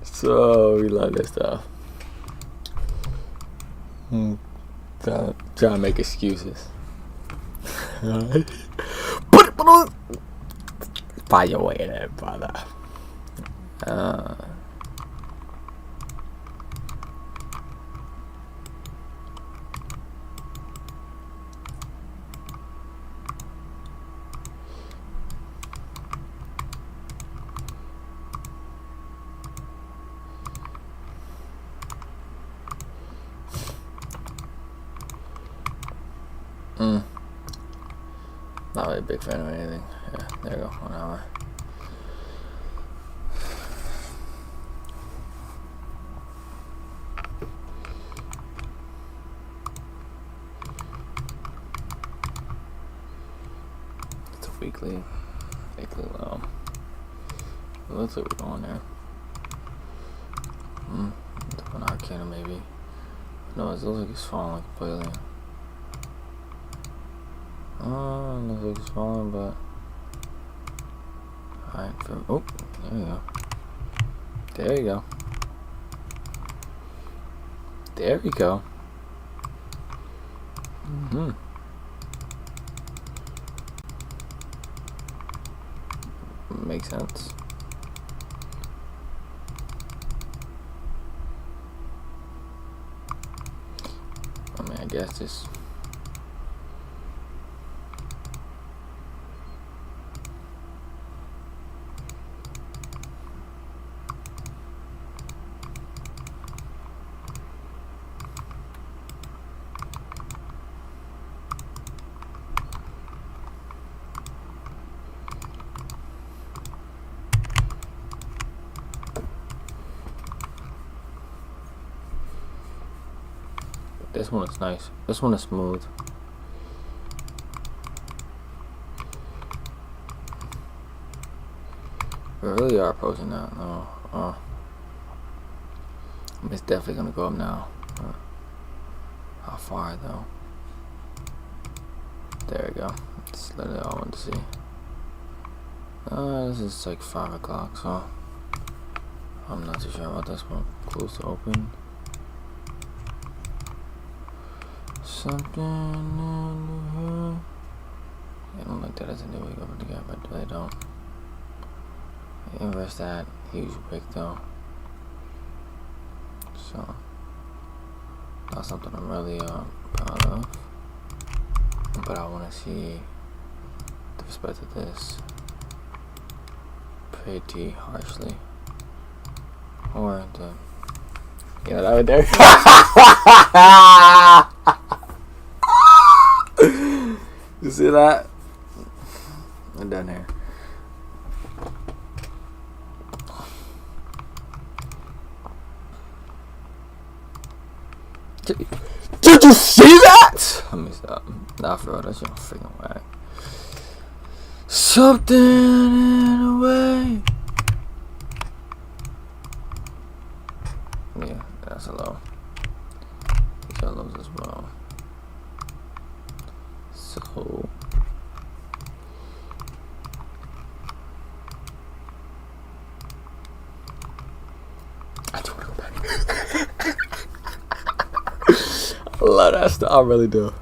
So we love this stuff. Trying to make excuses. Put it on. Find your way there, brother. Not really a big fan of anything. Yeah, there you go. 1 hour. It's a weekly low. It looks like we're going there. 1 hour candle maybe. No, it looks like it's falling completely. Looks like it's falling, but alright. Oh, there you go. There you go. There we go. Makes sense. I mean, I guess this. This one is nice. This one is smooth. We really are approaching that. No, it's definitely gonna go up now. How far though? There we go. That's literally all I want to see. This is like 5 o'clock, so I'm not too sure about this one. Close to open. Something in here. I don't like that as a new week over together, but really don't. Inverse that huge wick though. So that's something I'm really proud of. But I want to see the respect of this pretty harshly, or the that right there. You see that? I'm done here. Did you see that? Let me stop. Nah, for real, that's your freaking whack. Something in a way. Yeah, that's a low. These are lows as well. So I do want to go back. I love that stuff. I really do.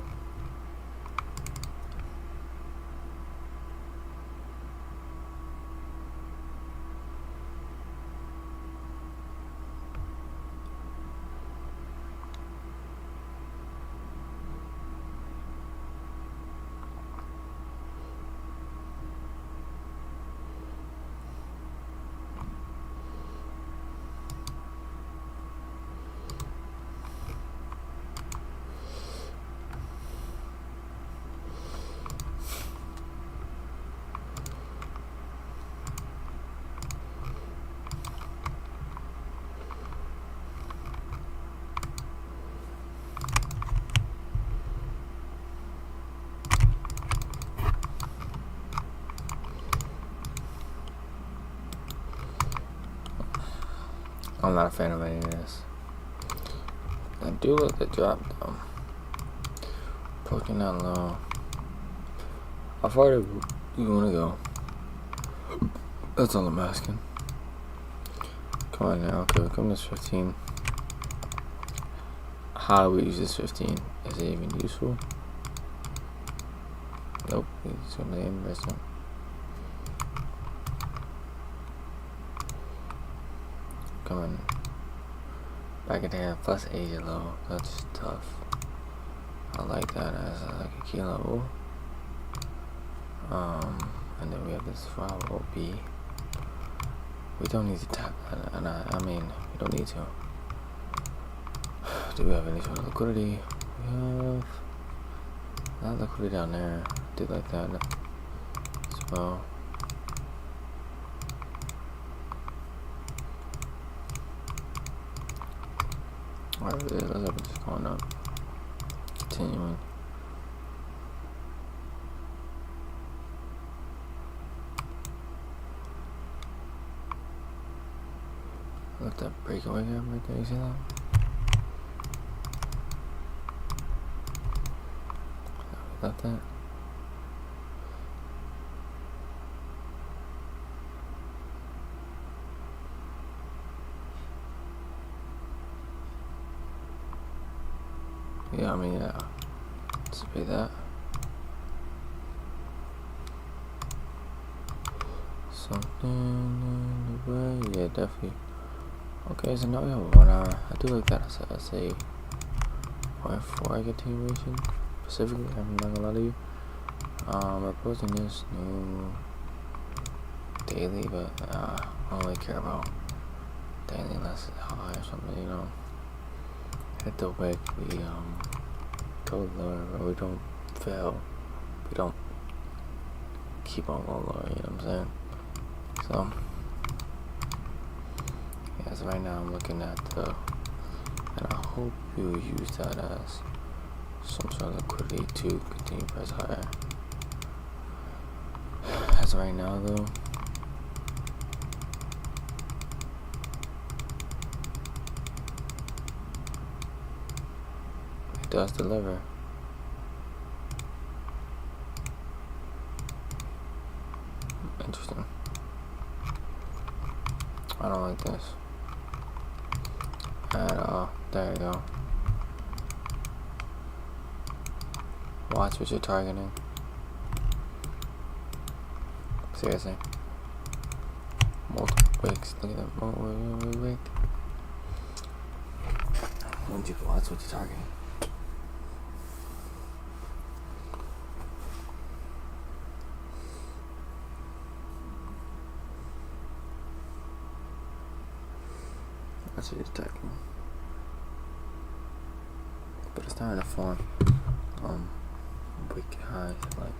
I'm not a fan of any of this. I do like the drop though. Approaching that low. How far do you want to go? That's all I'm asking. Come on now. Okay, come to this 15. How do we use this 15? Is it even useful? Nope. It's gonna invest in. Come on. Back in hand plus Asia low. That's tough. I like that as like a key level. And then we have this 5 OB. We don't need to tap. I mean, we don't need to. Do we have any sort of liquidity? We have not liquidity down there. Do like that as well. Alright, let's have it just going up. Continuing. Let that breakaway gap right there, you see that? Got that? Yeah, I mean, yeah. Let's pay that. Something in the way. Yeah, definitely. Okay, so now we have 1 hour. I do like that as a 0.4 continuation. Specifically, I'm not gonna lie to you. We're posting this new daily, but I don't really care about daily unless it's high or something, you know. Hit the wick, we go lower, but we don't fail. We don't keep on going lower, you know what I'm saying? So, yeah, so right now I'm looking at and I hope you will use that as some sort of liquidity to continue price higher. As of right now though, it does deliver. Interesting. I don't like this at all. There you go. Watch what you're targeting. Seriously. Multiple wicks. Look at that. Multiple wick. Once you watch what you're targeting. That's what he's attacking. But it's starting to form wicked highs, like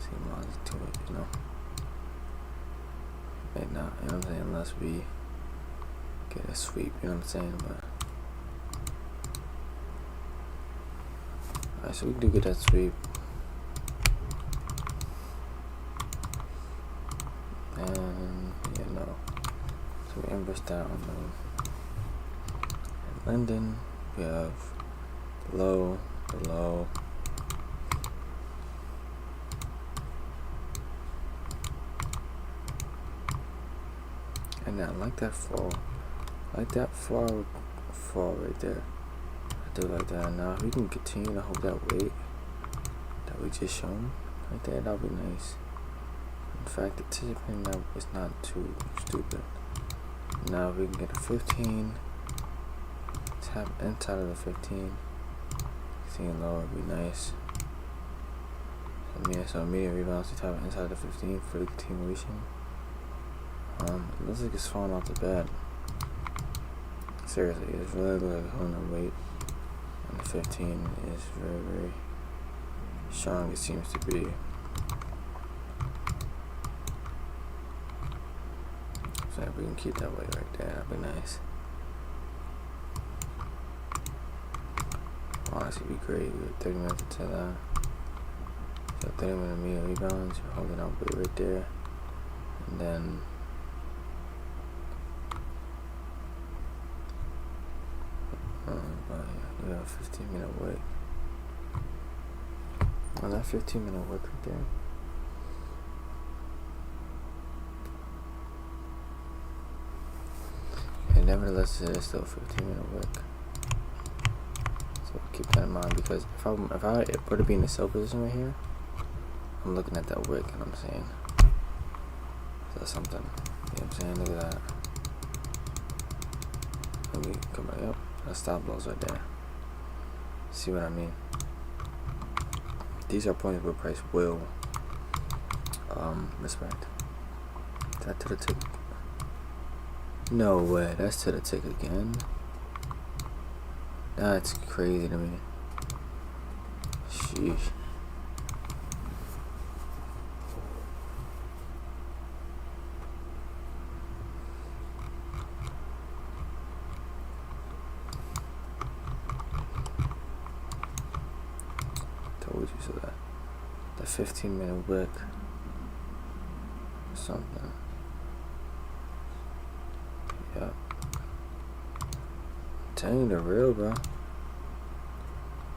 see lines to it, you know. May not, you know what I'm saying, unless we get a sweep, you know what I'm saying, but alright, so we do get that sweep. And yeah, no. So we invest that on in London. We have low, below. And I like that fall. I like that fall right there. I do like that. Now if we can continue to hold that weight that we just shown right there, that'll be nice. In fact, anticipating that it's not too stupid. Now if we can get a 15, tap inside of the 15, seeing lower would be nice. So immediate rebounds to tap inside the 15 for the continuation. It looks like it's falling off the bed. Seriously, it's really like holding a weight. And the 15 is very, very strong, it seems to be. So if we can keep that weight right there, that'd be nice. Honestly, be great. We have 30 minutes to that. So 30 minute immediate rebounds, you're holding out weight right there. And then you have 15-minute wick. On that 15-minute wick right there. nevertheless, it is still a 15-minute wick. So keep that in mind, because if I were to be in the sell position right here, I'm looking at that wick and I'm saying, so that's something. You know what I'm saying? Look at that. Let me come right up. That stop loss right there. See what I mean? These are points where price will respect. Is that to the tick? No way, that's to the tick again. That's crazy to me. Sheesh. Told you so. That the 15-minute wick something. Yep. Telling you the real, bro.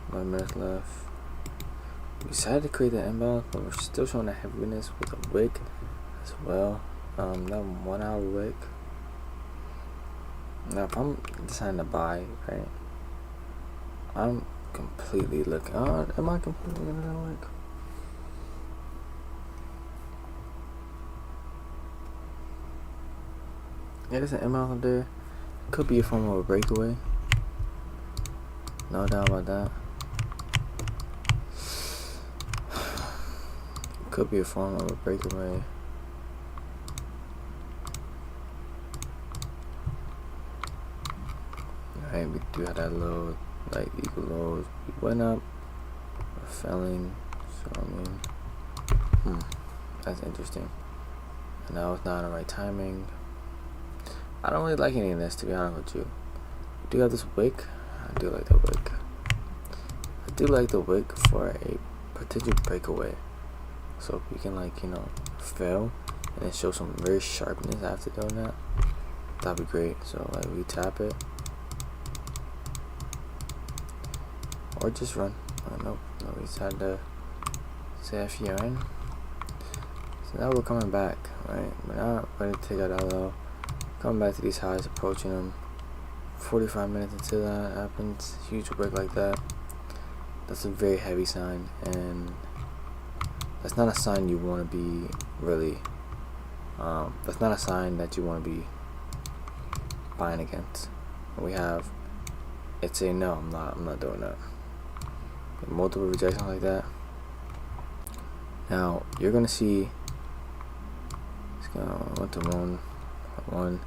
1 minute left. We decided to create that imbalance, but we're still showing that heaviness with a wick as well. That 1 hour wick. Now, if I'm deciding to buy, right, I'm completely looking. Am I completely looking at that wick? Yeah, there's an imbalance up there. Could be a form of a breakaway. No doubt about that. Could be a form of a breakaway. Alright, we do have that low, like equal lows. We went up, we're felling, so I mean, that's interesting. And now it's not the right timing. I don't really like any of this, to be honest with you. I do have this wick. I do like the wick. I do like the wick for a potential breakaway. So if we can, like, you know, fail and then show some very sharpness after doing that, that'd be great. So like we tap it or just run. Nope, no, we decided to say F you in. So now we're coming back, right? We're not ready to take out that low. Coming back to these highs, approaching them. 45 minutes until that happens, huge break like that. That's a very heavy sign, and that's not a sign you want to be really. That's not a sign that you want to be buying against. We have it saying no, I'm not doing that. Multiple rejections like that. Now you're gonna see. It's gonna 1 to 1.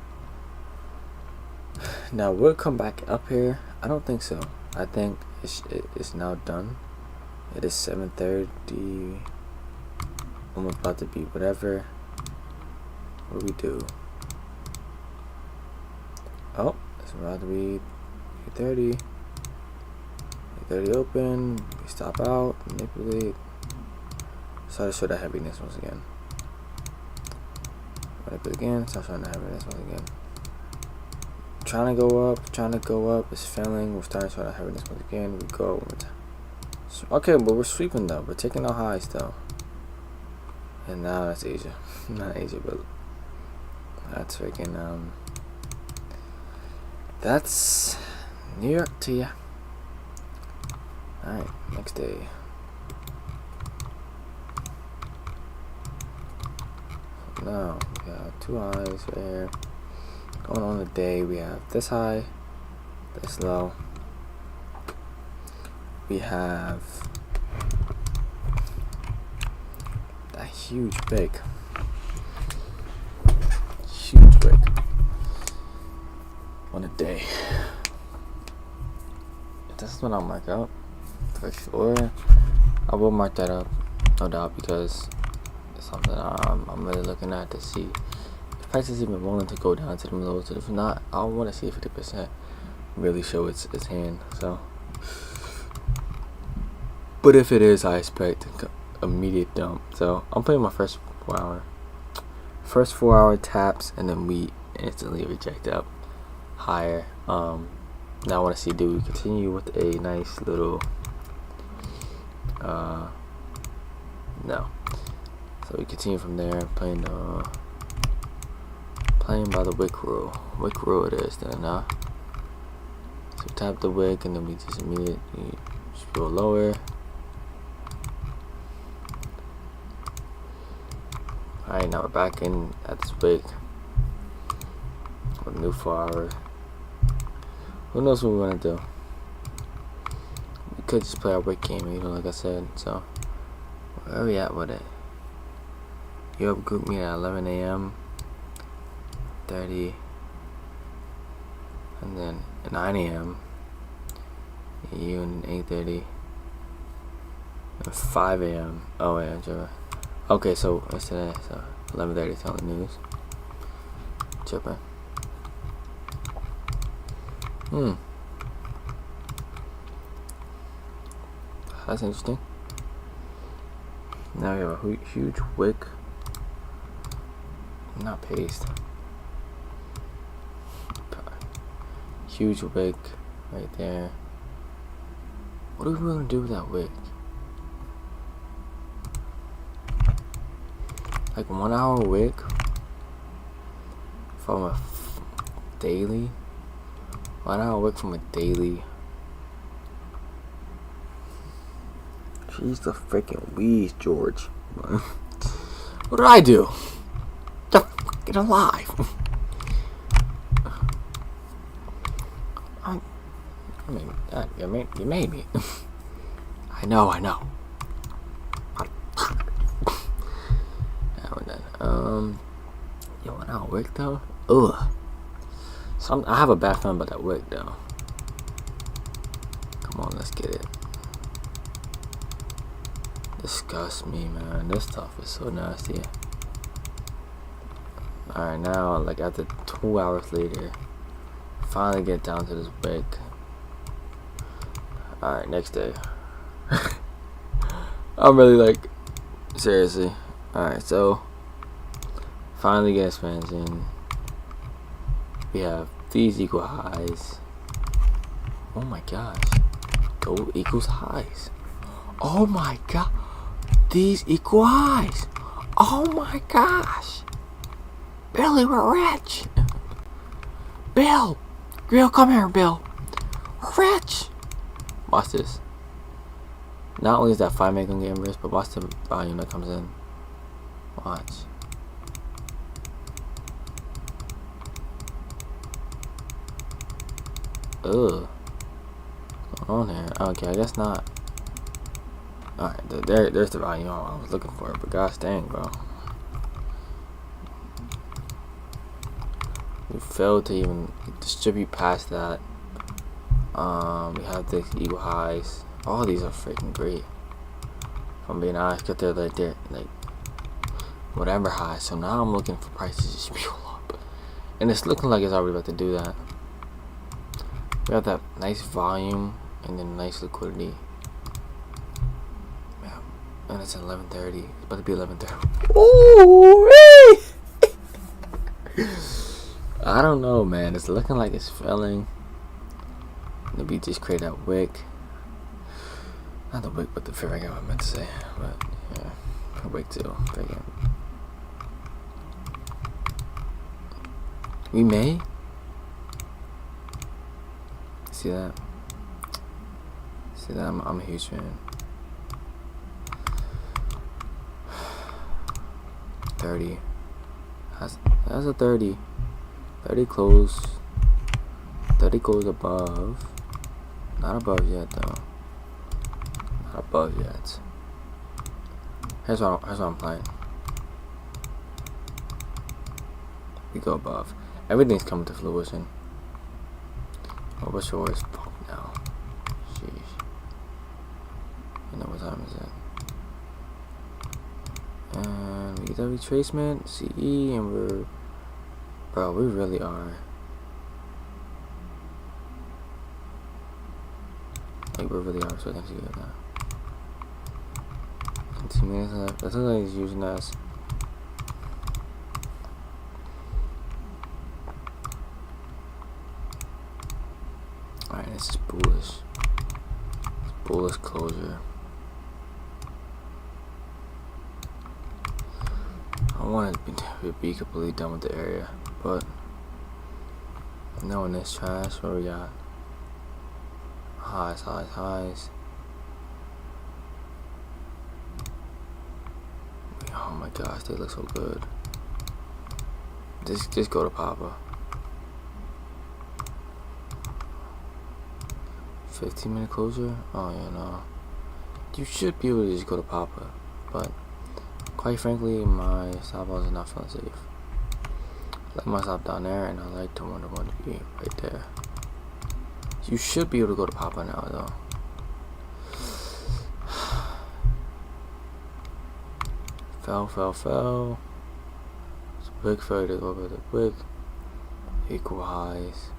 Now we'll come back up here. I don't think so. I think it's now done. It is 7:30. Almost about to be whatever. What do we do? Oh, it's about to be 8:30. 8:30 open. We stop out. Manipulate. Start to show that heaviness once again. Manipulate again. Start showing that heaviness once again. Trying to go up, it's failing. We're starting to show that heaviness once again. We go one more time. So, okay, but we're sweeping though. We're taking our highs though. And now that's Asia. Not Asia, but that's freaking that's New York to ya. Alright, next day. Now we got 2 highs there. Going on the day, we have this high, this low. We have that huge break. On a day. This is what I'll mark out for sure. I will mark that up, no doubt, because it's something I'm really looking at to see if price is even willing to go down to them lows. If not, I want to see 50% really show its hand. So, but if it is, I expect immediate dump. So I'm playing my first 4 hour taps, and then we instantly reject up higher. Now I want to see, do we continue with a nice little no, so we continue from there, playing playing by the wick rule. Wick rule it is then, So tap the wick and then we just immediately scroll lower. Alright, now we're back in at this wick with a new 4 hour. Who knows what we want to do? We could just play our wick game, like I said. So where are we at with it? You have a group meeting at 11 a.m. 30, and then at 9 a.m. you and 8:30, and 5 a.m. Oh yeah, Jibber. Okay, so it's today, so 11:30 telling the news. Chipper. That's interesting. Now we have a huge wick. Not paste. Huge wick right there. What are we gonna do with that wick? Like 1 hour wick from a daily. 1 hour wick from a daily. Jeez, the freaking wheeze, George. What did I do? The fucking alive. I mean, you made me. I know. Yeah, we're done. You want out wick though? Ugh. I have a bad feeling about that wick though. Come on, let's get it. Disgust me, man. This stuff is so nasty. Alright, now, like after 2 hours later, finally get down to this wick. Alright, next day. I'm really like, seriously. Alright, so finally get expansion. We have these equal highs. Oh my gosh. Gold equals highs. Oh my god. These equal highs. Oh my gosh. Billy, we're rich. Bill, come here, Bill. We're rich. Watch this. Not only is that 5 meg gonna get inverse, but watch the volume that comes in. Watch. Ugh. What's going on here? Okay, I guess not. Alright, there's the volume I was looking for, but gosh dang, bro. We failed to even distribute past that. We have the equal highs. All these are freaking great. If I'm being honest, because they're like whatever high. So now I'm looking for prices to just fuel up, and it's looking like it's already about to do that. We have that nice volume and then nice liquidity. Yeah, and it's at 11:30. It's about to be 11:30. Ooh, I don't know, man. It's looking like it's failing. Maybe just create that wick. Not the wick, but the figure. I got what I meant to say. But yeah, a wick too. Again. We may. See that? See that? I'm a huge fan. 30. That's a 30. 30 close. 30 goes above. Not above yet though. Not above yet. Here's what I'm playing. We go above. Everything's coming to fruition. Oh, what's yours? Fuck now. Sheesh. You know what time is it? And we get that retracement, CE, and we're... Bro, we really are. Like, we really are starting to get now. 2 minutes left. That's like he's using us. Alright, this is bullish. It's bullish closure. I want to be completely done with the area. but knowing this trash, what we got? Highs. Oh my gosh, they look so good. Just go to Papa. 15-minute closure? Oh yeah, no. You should be able to just go to Papa, but quite frankly, my stop loss is not feeling safe. I like my stop down there, and I like the one to be right there. You should be able to go to Papa now, though. Fell. It's a big failure to go over the quick. Equal highs.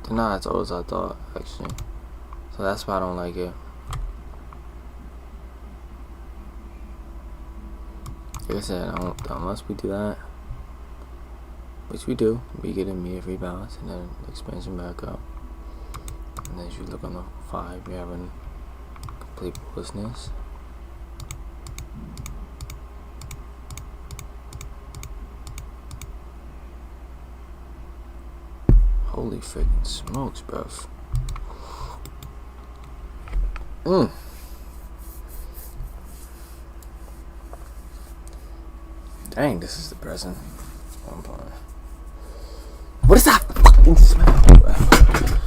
They're not as old as I thought, actually. So that's why I don't like it. Like I said, unless we do that, which we do, we get immediate rebalance and then expansion back up. And then as you look on the 5, you're having complete bullishness. Holy freaking smokes, bruv. Dang, this is depressing. What is that fucking smell, bruv?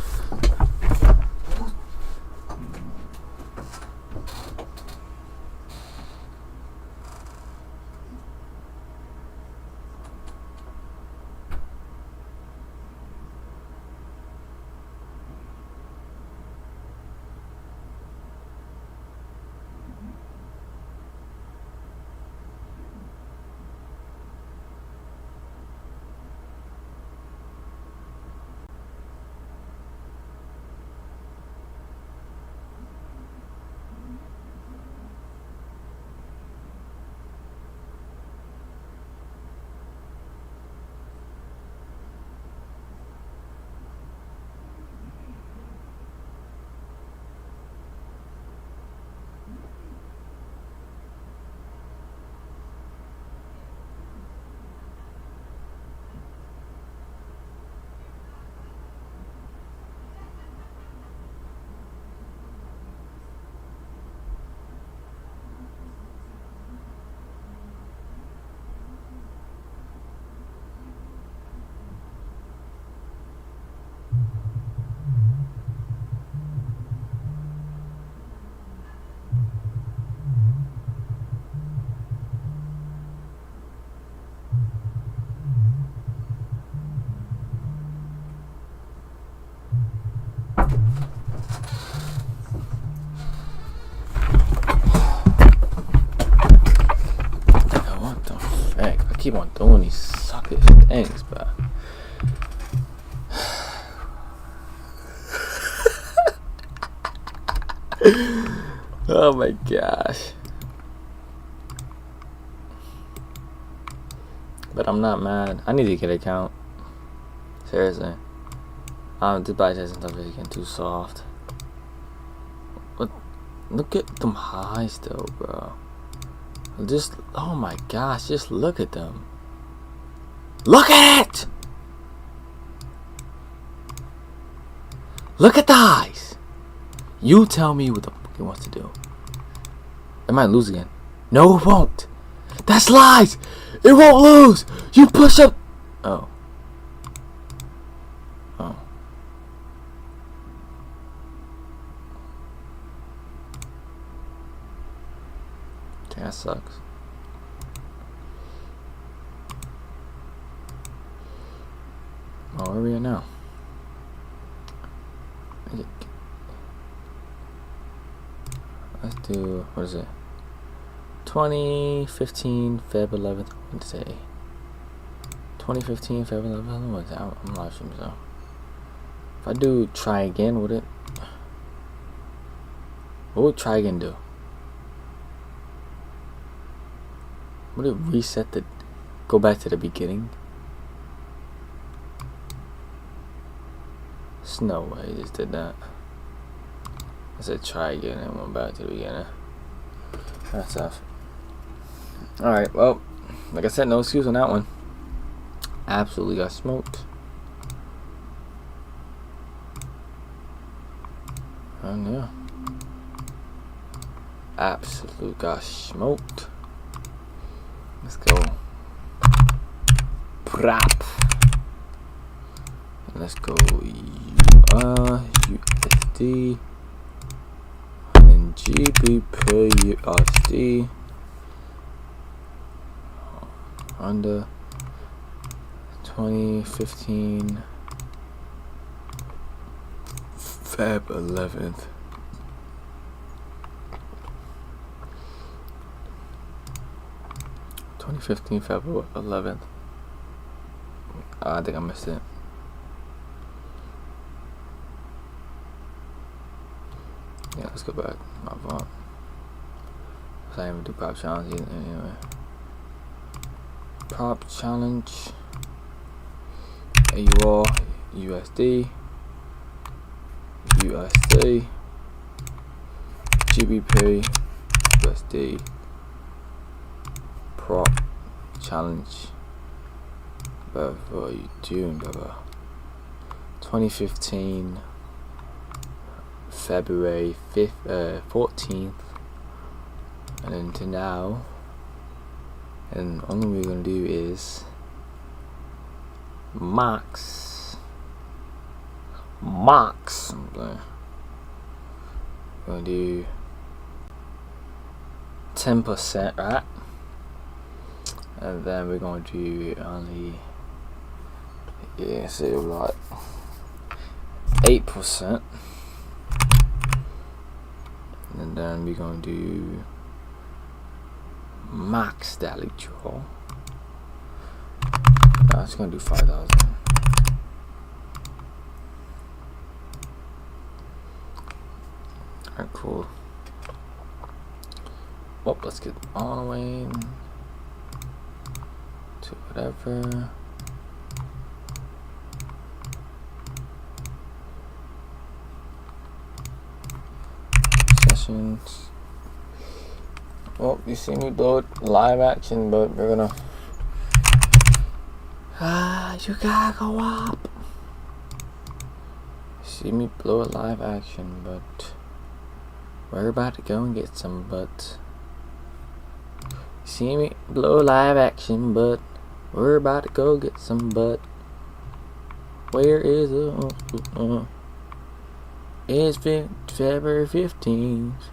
Keep on doing these suckish things, bro. Oh my gosh. But I'm not mad. I need to get a count. Seriously. This bicep stuff is getting too soft. But look at them highs though, bro. Just, oh my gosh, just look at them. Look at it! Look at the highs. You tell me what the fuck it wants to do. It might lose again. No, it won't. That's lies. It won't lose. You push up. Oh. That sucks. Oh, where are we at now? Let's do, what is it? 2015 Feb 11th Wednesday. 2015 Feb 11th Wednesday. I'm live streaming, so if I do try again, what would try again do? Would it reset go back to the beginning? There's no way it just did that. I said try again and went back to the beginning. That's tough. Alright, well, like I said, no excuse on that one. Absolutely got smoked. And yeah. Absolute got smoked. Let's go. Prap. Let's go. USD. And then GBP USD. Under 2015 Feb 11th. February 11th. I think I missed it. Yeah, let's go back. My fault. I didn't even do prop challenge either, anyway. Prop challenge. AUR USD USD GBP USD prop challenge. But what are you doing, brother? 2015 February 14th, and then to now, and only we're gonna do is max. I'm gonna do 10%, right? And then we're gonna do only, yeah, so like 8%. And then we're gonna do max daily draw. No, it's gonna do 5,000. Alright, cool. Well, let's get all the way to whatever. Sessions. Well, you see me blow it live action, but we're gonna. You gotta go up. See me blow it live action, but we're about to go and get some butt. See me blow live action, but we're about to go get some butt. Where is the? It's February 15th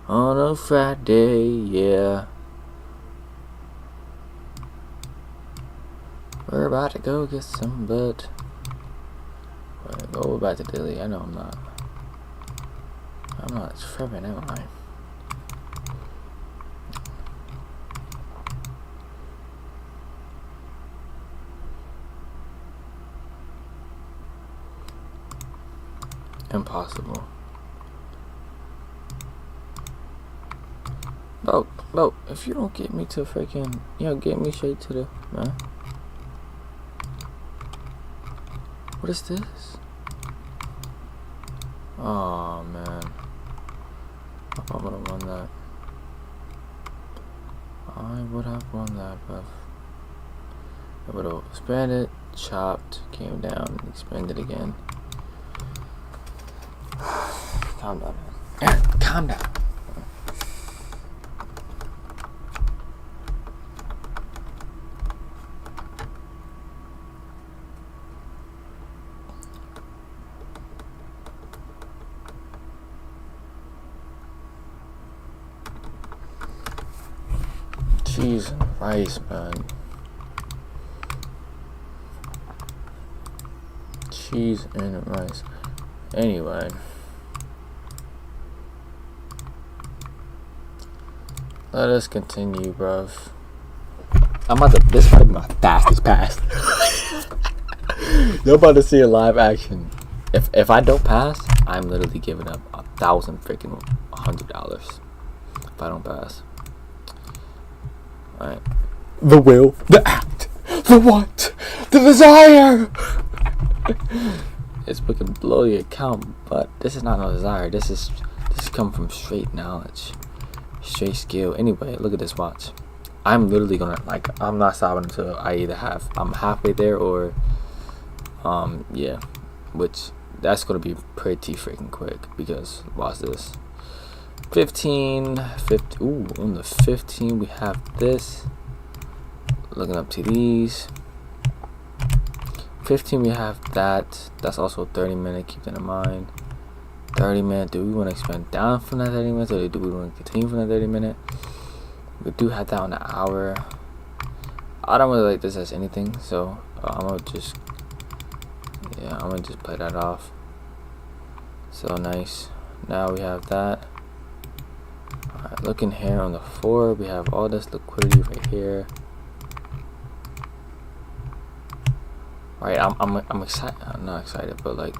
on a Friday, yeah. We're about to go get some butt. Wait, go back to Dilly. I know I'm not. I'm not tripping, am I? Impossible. Bro, if you don't get me to freaking, get me straight to the, man. What is this? Oh man, I would have won that. I would have won that, bruv. I would have expanded, chopped, came down, expanded again. Calm down, man. Calm down. Cheese and rice, man. Cheese and rice. Anyway. Let us continue, bruv. This might be my fastest pass. You're about to see a live action. If I don't pass, I'm literally giving up $1,000 if I don't pass. Alright. The will, the act, the want, the desire. It's fucking blow your account, but this is not no desire. This is come from straight knowledge. Straight skill. Anyway, look at this watch. I'm literally gonna, like, I'm not stopping until I either I'm halfway there or yeah, which that's gonna be pretty freaking quick, because watch this. 15, 50. Ooh, on the 15 we have this. Looking up to these. 15 we have that. That's also 30-minute. Keep that in mind. 30-minute. Do we want to expand down from that 30 minutes, or do we want to continue from that 30-minute? We do have that on the hour. I don't really like this as anything, so I'm gonna just play that off. So nice. Now we have that. Alright, looking here on the 4, we have all this liquidity right here. Right, I'm excited. I'm not excited, but like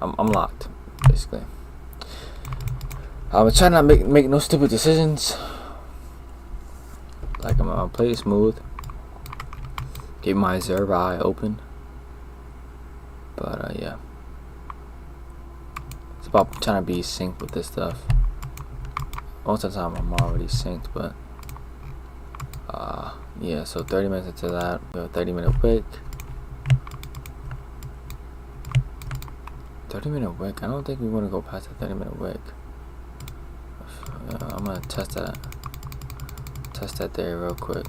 I'm locked, basically. I'm trying not make no stupid decisions. Like, I'm gonna play it smooth. Keep my reserve eye open. But yeah, it's about trying to be synced with this stuff. Most of the time I'm already synced, but yeah. So 30 minutes into that, we have a 30-minute wick. 30-minute wick. I don't think we want to go past the 30-minute wick. I'm gonna test that there real quick.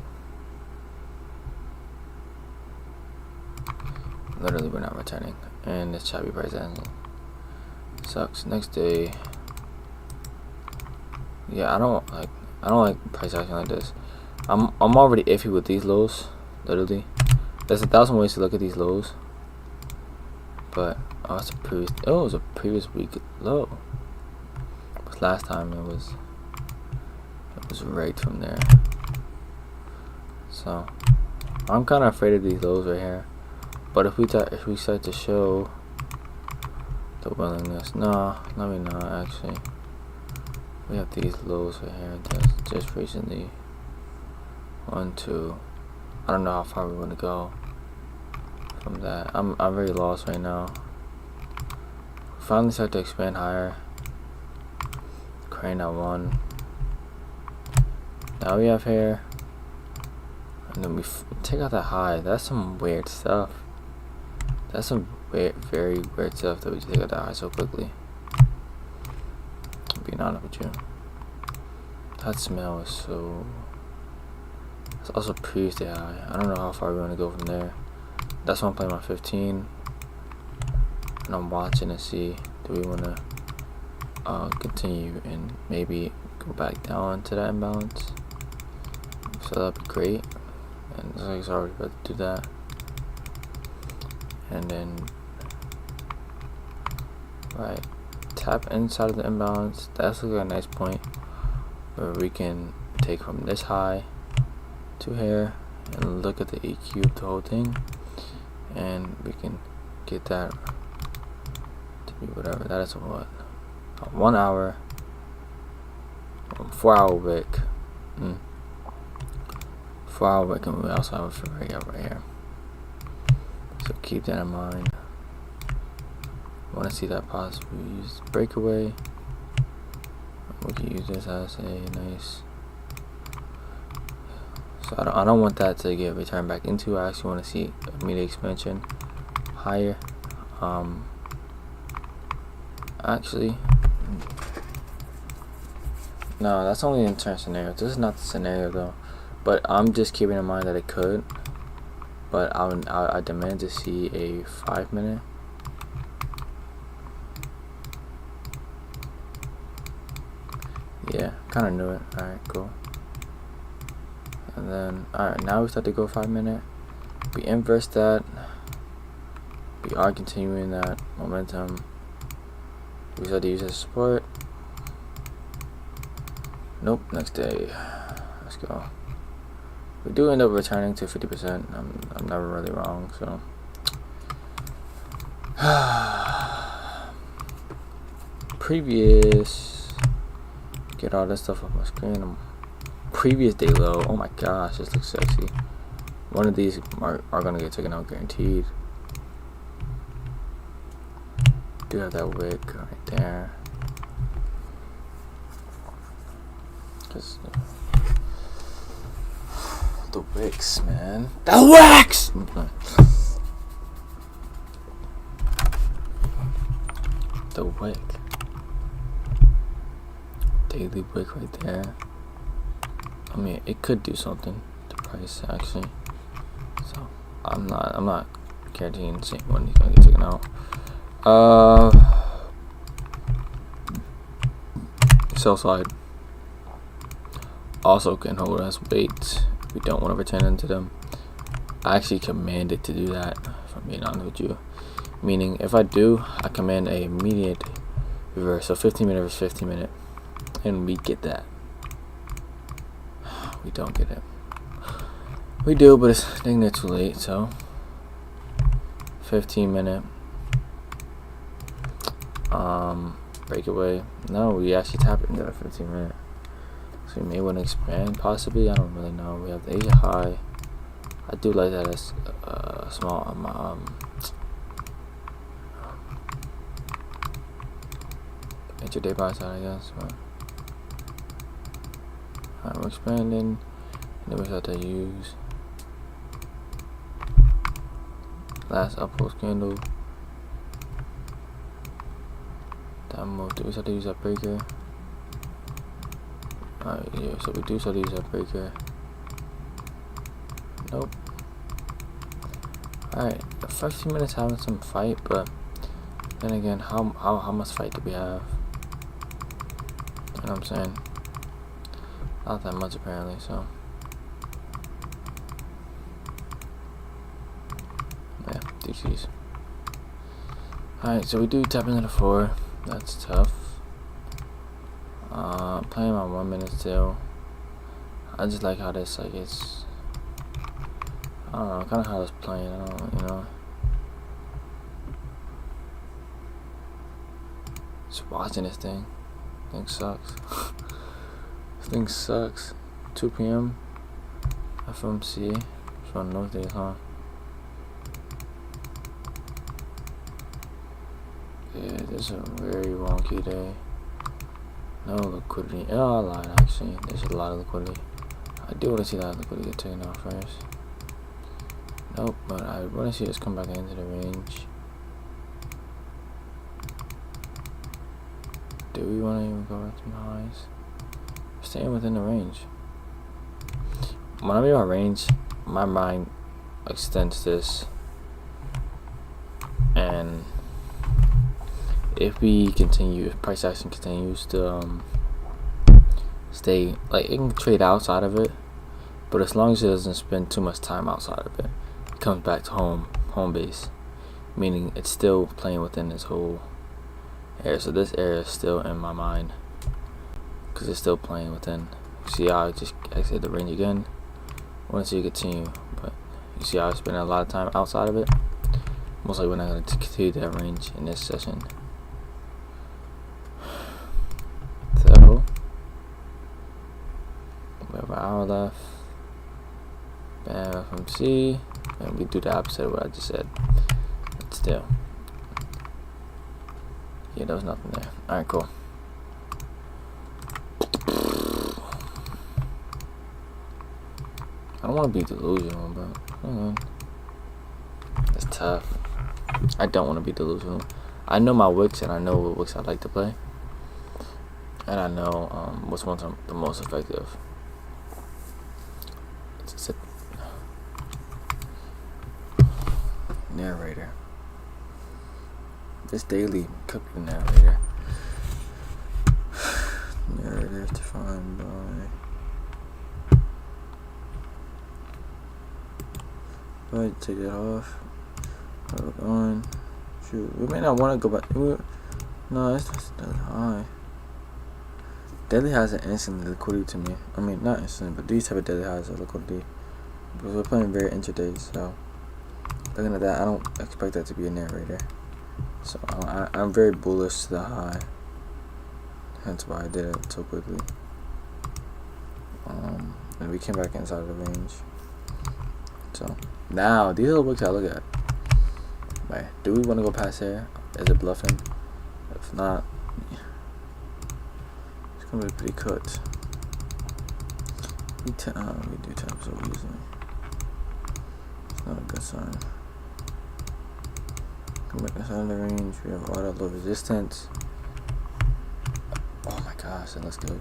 Literally, we're not returning, and this choppy price action sucks. Next day, yeah, I don't like price action like this. I'm already iffy with these lows. Literally, there's 1,000 ways to look at these lows, but it was a previous week low. But last time it was right from there. So I'm kind of afraid of these lows right here. But if we start to show the willingness, no, let me not actually. We have these lows right here that's just recently. 1, 2. I don't know how far we want to go from that. I'm very lost right now. Finally start to expand higher. Crane at 1. Now we have here, and then we take out that high. That's some weird stuff. That's some very weird stuff that we take out that high so quickly. I'm being honest with you. That smell is so. It's also previously high. I don't know how far we want to go from there. That's why I'm playing my 15, and I'm watching to see, do we want to continue and maybe go back down to that imbalance. So that'd be great, and it's like it's already about to do that. And then right, tap inside of the imbalance. That's like a nice point where we can take from this high to here and look at the EQ of the whole thing, and we can get that to be whatever that is. What, 1 hour, 4 hour wick. 4 hour wick, and we also have a Ferrari right here. So keep that in mind. Want to see that possibly use breakaway. We can use this as a nice. So I don't want that to get returned back into. I actually want to see immediate expansion higher. Actually, no, that's only in certain scenarios. This is not the scenario though. But I'm just keeping in mind that it could. But I demand to see a 5-minute. Yeah, kind of knew it. Alright, cool. And then, alright, now we start to go 5-minute. We inverse that. We are continuing that momentum. We start to use as support. Nope, next day. Let's go. We do end up returning to 50%. I'm never really wrong, so. Previous. Get all this stuff off my screen. Previous day low. Oh my gosh, this looks sexy. One of these are gonna get taken out guaranteed. Do have that wick right there. Cause the wicks, man. The wicks. The wick. Daily wick right there. I mean, it could do something to price actually. So I'm not guaranteeing saying when he's gonna get taken out. Sell side also can hold as weights. We don't want to return into them. I actually command it to do that, if I'm being honest with you. Meaning, if I do, I command a immediate reverse. So 15-minute versus 15-minute, and we get that. We don't get it. We do, but it's I think they're too late. So 15-minute. Breakaway. No, we actually tap into that 15-minute. So we may want to expand, possibly. I don't really know. We have the Asia high. I do like that as small intraday buy side, I guess. But alright, we're expanding. And then we have to use last uphold candle. That move. Do we have to use that breaker? Alright, yeah, so we do have to use that breaker. Nope. Alright, 15 minutes having some fight, but then again, how much fight do we have? You know what I'm saying? Not that much apparently, so yeah, DCs. Alright, so we do tap into the 4. That's tough. Playing on 1 minute still. I just like how this, like, it's, I don't know, kind of how it's playing. I don't, you know. Just watching this thing. Thing sucks. This thing sucks. 2 p.m. FMC. Just want to know days, huh? Yeah, this is a very wonky day. No liquidity. Oh, I lied actually. There's a lot of liquidity. I do want to see that liquidity get taken off first. Nope, but I want to see us come back into the range. Do we want to even go back to the highs? Staying within the range. When I'm in my range, my mind extends this. And if we continue, if price action continues to stay, like, it can trade outside of it, but as long as it doesn't spend too much time outside of it, it comes back to home base, meaning it's still playing within this whole area. So this area is still in my mind because it's still playing within. See how I just exited the range again. I want to see it continue, but you see how I spent a lot of time outside of it. Most likely we're not going to continue that range in this session. So we have an hour left. Bam, FMC, and we do the opposite of what I just said. But still, yeah, there was nothing there. All right, cool. I don't want to be delusional, but it's tough. I don't want to be delusional. I know my wicks, and I know what wicks I like to play, and I know which ones are the most effective. It's a narrator. This daily could be narrator. Narrator defined by. Go ahead, take it off. Hold on. Shoot, we may not want to go back. No, it's just that high. Daily highs are instant liquidity to me. I mean, not instant, but these type of daily highs are liquidity. Because we're playing very intraday, so looking at that, I don't expect that to be a narrator. So I'm very bullish to the high. Hence why I did it so quickly. And we came back inside of the range. So now these are the wicks I look at. Right, do we want to go past here? Is it bluffing? If not, it's gonna be pretty cut. We do 10 so easily. It's not a good sign. Come back inside the range. We have all that low resistance. Oh my gosh, that looks good.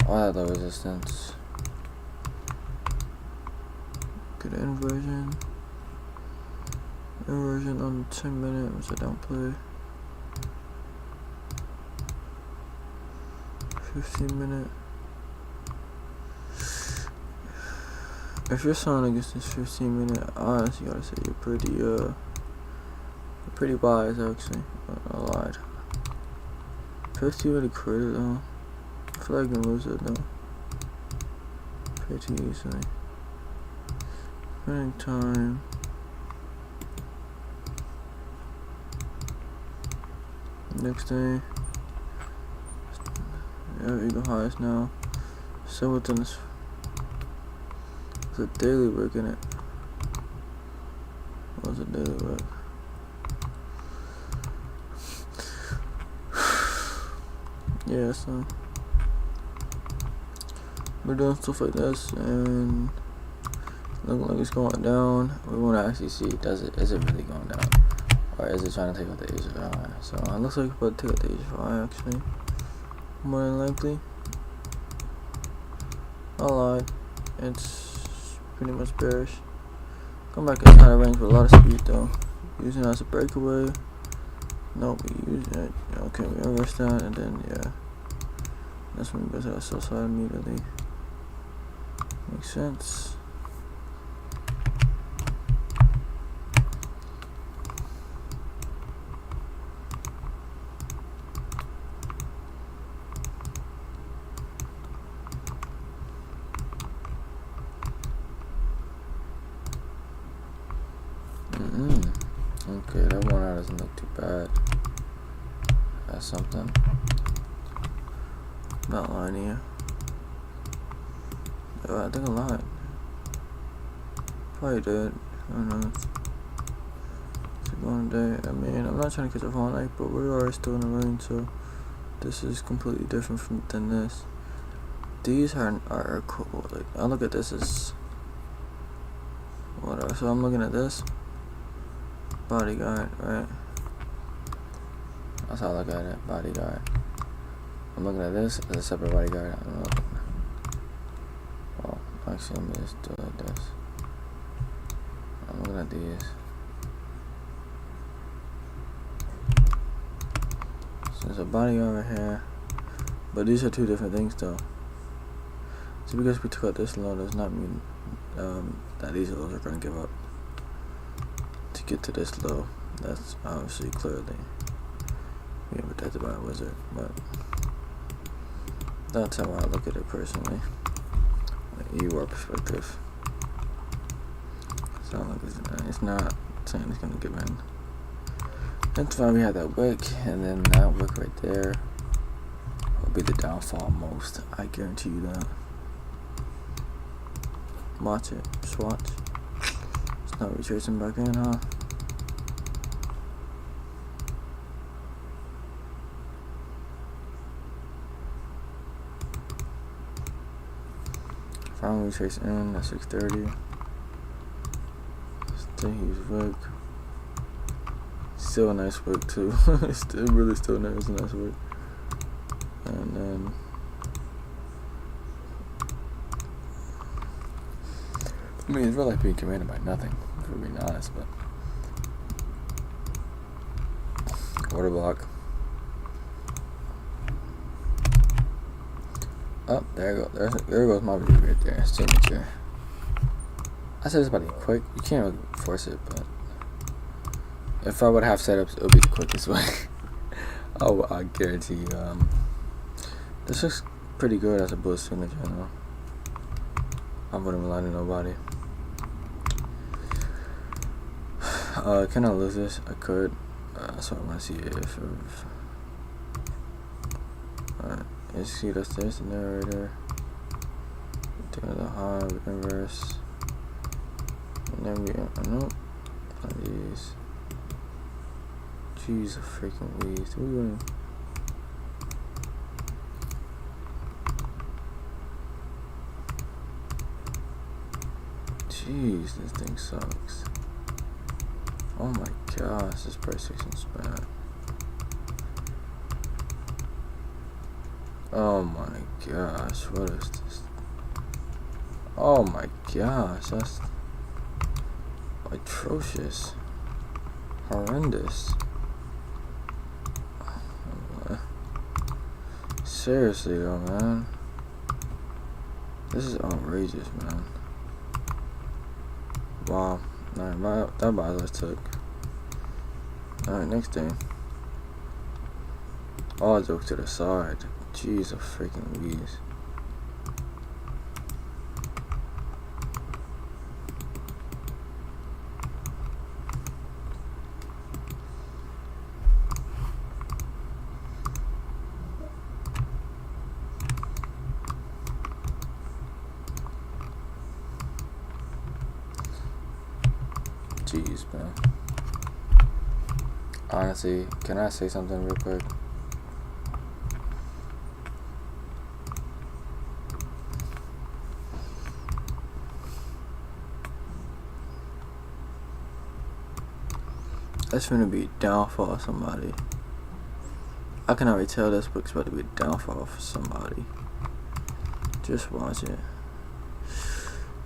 All that low resistance. Good inversion. Inversion on 10 minute, which I don't play. 15 minute. If you're selling against this 15 minute, I honestly gotta say you're pretty wise actually. I lied. 50 minute credit though. I feel like I can lose it though. Pretty easily. Running time. Next day. Yeah, we go highest now. So within this. It's a daily work in it. What's a daily work? Yeah, so we're doing stuff like this and looking like it's going down. We want to actually see is it really going down, or is it trying to take out the HFI? So it looks like it's about to take out the HFI actually, more than likely. I lied. It's pretty much bearish. Come back inside the range with a lot of speed though. Using it as a breakaway. Nope, we use it. Okay, we reverse that and then yeah. That's when we go to the sell side immediately. Makes sense. Okay, that 1 hour doesn't look too bad. That's something. Not lying here. I think I lied. Probably did. I don't know. It's a long day. I mean, I'm not trying to catch up all night, but we're already still in the range, so this is completely different than this. These are cool. Like, I look at this as whatever. So I'm looking at this bodyguard, right? That's how I look at it. Bodyguard. I'm looking at this as a separate bodyguard. I don't know. Well, actually, let me just do it like this. I'm looking at these. So there's a bodyguard right here, but these are two different things, though. So because we took out this low does not mean that these lows are going to give up. To get to this low, that's obviously clearly being protected by a wizard, but that's how I look at it personally, like EUR perspective. So it's not saying it's gonna give in. That's why we have that wick, and then that wick right there will be the downfall most. I guarantee you that. Watch it, just watch. It's not retracing back in, huh? Finally retrace in at 6:30. Still huge work. Still a nice work too. It's still nice work. And then I mean, it's really like being commanded by nothing, if we're being honest, but order block. Oh, there goes my view right there, signature. I said it's about to be quick. You can't really force it, but if I would have setups, it would be the quickest way. Oh, I guarantee you. This looks pretty good as a bullet signature, though. I wouldn't rely on nobody. Can I lose this? I could. So I want to see if alright, you see there's the narrator. Doing the high inverse. And then we nope. These. Jeez, freaking weeds. What are you doing? Jeez, this thing sucks. Oh my gosh, this PlayStation's bad. Oh my gosh, what is this? Oh my gosh, that's atrocious. Horrendous. Seriously though, man. This is outrageous, man. Wow. Alright, that box I took. Alright, next thing. All jokes to the side. Jeez, a freaking Louise. Jeez, man. Honestly, can I say something real quick? That's gonna be a downfall of somebody. I can already tell this book's about to be a downfall for somebody. Just watch it.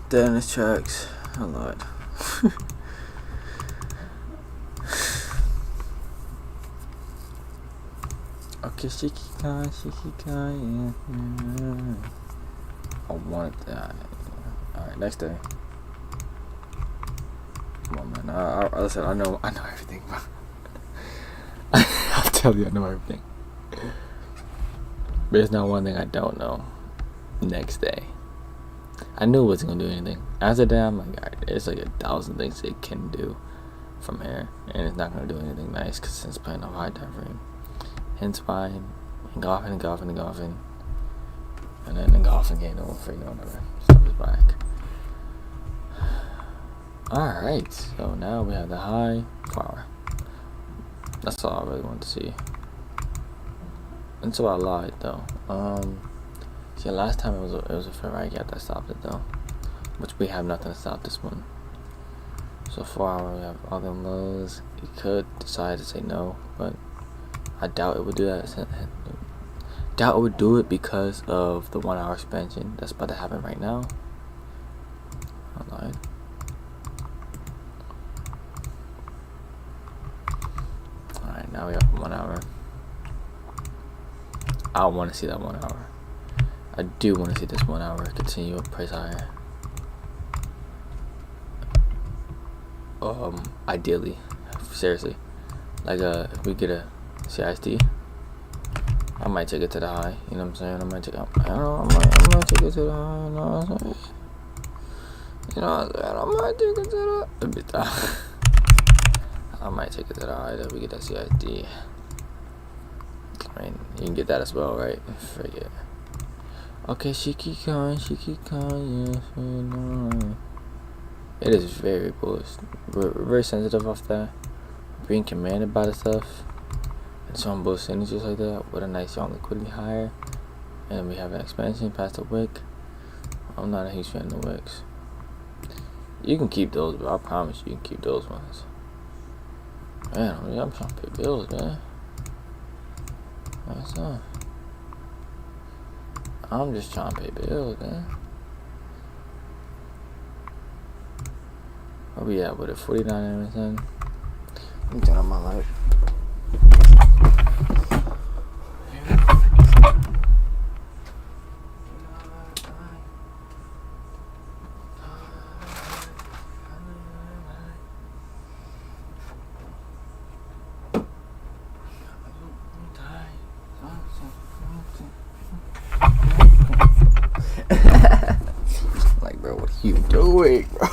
Dennis tracks a lot. Okay, Shikikai, yeah. I wanted that. Alright, next day. Come on, man. Listen, I know everything, bro. I'll tell you, I know everything. But there's not one thing I don't know. Next day. I knew it wasn't gonna do anything. After that, I'm like, alright, there's like 1,000 things it can do from here. And it's not gonna do anything nice, because it's playing a high time frame. Hence why I'm golfing. And then the golfing game will figure out whatever stuff is back. Alright, so now we have the high flower. That's all I really wanted to see. Until I lied though. See, last time it was a Ferrari gap that stopped it though. Which we have nothing to stop this one. So 4 hour we have all them lows. You could decide to say no, but I doubt it would do that. Doubt it would do it because of the 1 hour expansion that's about to happen right now. I lied. Alright, now we have 1 hour. I want to see that 1 hour. I do want to see this 1 hour continue to price higher. Ideally, seriously, like if we get a CISD, I might take it to the high. You know what I'm saying? I might take it to the high. You know what I'm saying? I might take it to the. I might take it to the high that we get that CISD. I mean, you can get that as well, right? Forget. Okay, Shikikai, yes, no. It is very bullish. We're very sensitive off that. Being commanded by the stuff. And showing bullish energies like that with a nice young liquidity higher. And we have an expansion past the wick. I'm not a huge fan of the wicks. You can keep those, but I promise you can keep those ones. Man, I'm trying to pay bills, man. That's all. I'm just trying to pay bills, man. Where we at with it? 49 and everything. I'm done on my life. Like, bro, what are you doing, bro?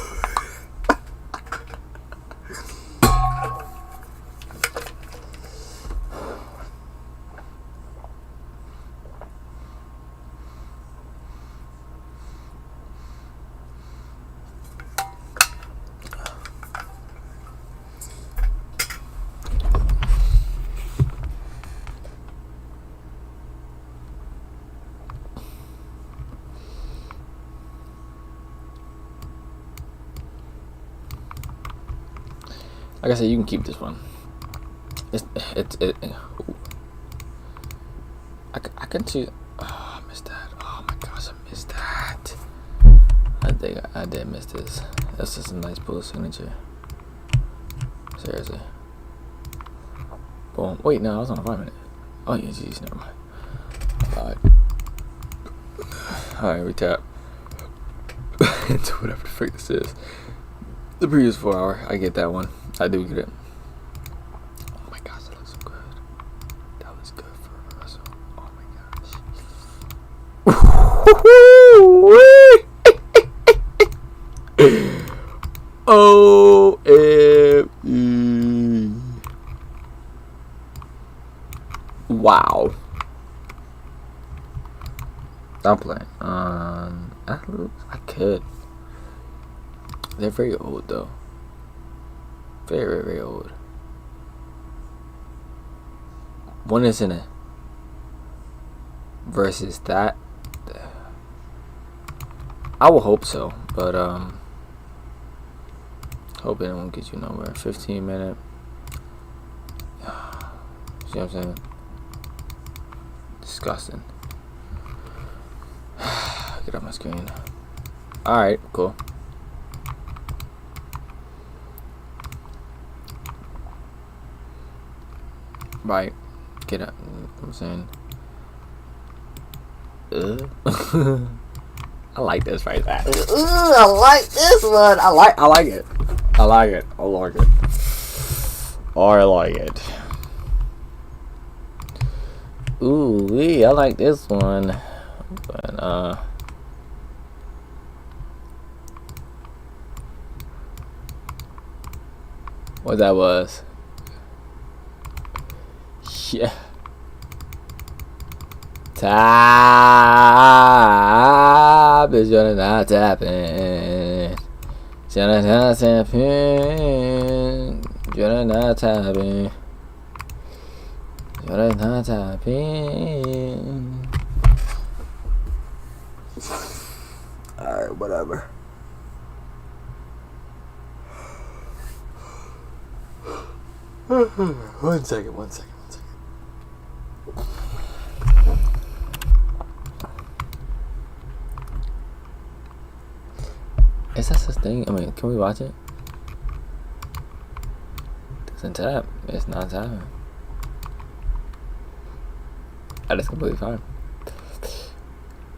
Like I said, you can keep this one. I can choose. Oh, I missed that. Oh my gosh, I missed that. I think I did miss this. That's just a nice bullet signature. Seriously. Boom. Wait, no, I was on a 5 minute. Oh yeah, jeez, never mind. Alright. Alright, we tap into whatever the frick this is. The previous 4 hour, I get that one. I do get it. Oh my gosh, that looks so good. That looks good for Russell. Oh my gosh. OMG. Wow. I'm playing. I could. They're very old though. Very, very old. One is in it. Versus that. I will hope so, but hoping it won't get you nowhere. 15 minute. See what I'm saying? Disgusting. Get off my screen. Alright, cool. Right. Get up. You know what I'm saying? I like this right there. I like this one. I like it. I like it. I like it. I like it. Ooh, I like this one. But what that was? Yeah. Tap is gonna not tapping. Gonna not tapping. Gonna not tapping. Gonna not tapping. Alright, whatever. One second. Is that such thing? I mean, can we watch it? Doesn't tap. It's not tapping. That is completely fine.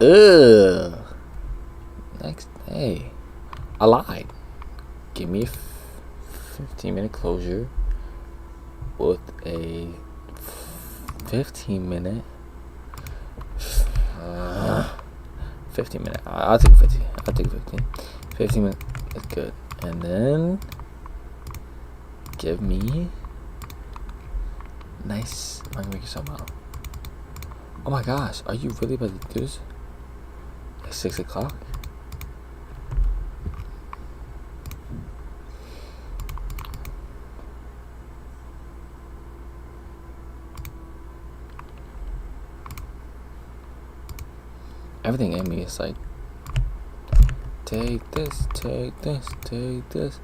Ugh. Next day. I lied. Give me a 15-minute closure with a 15-minute. 15 minute. I'll take 15. I'll take 15. 15 minutes is good. And then give me nice. I'm gonna make you something out. Oh my gosh, are you really about to do this at 6 o'clock? Everything in me is like, take this, take this, take this.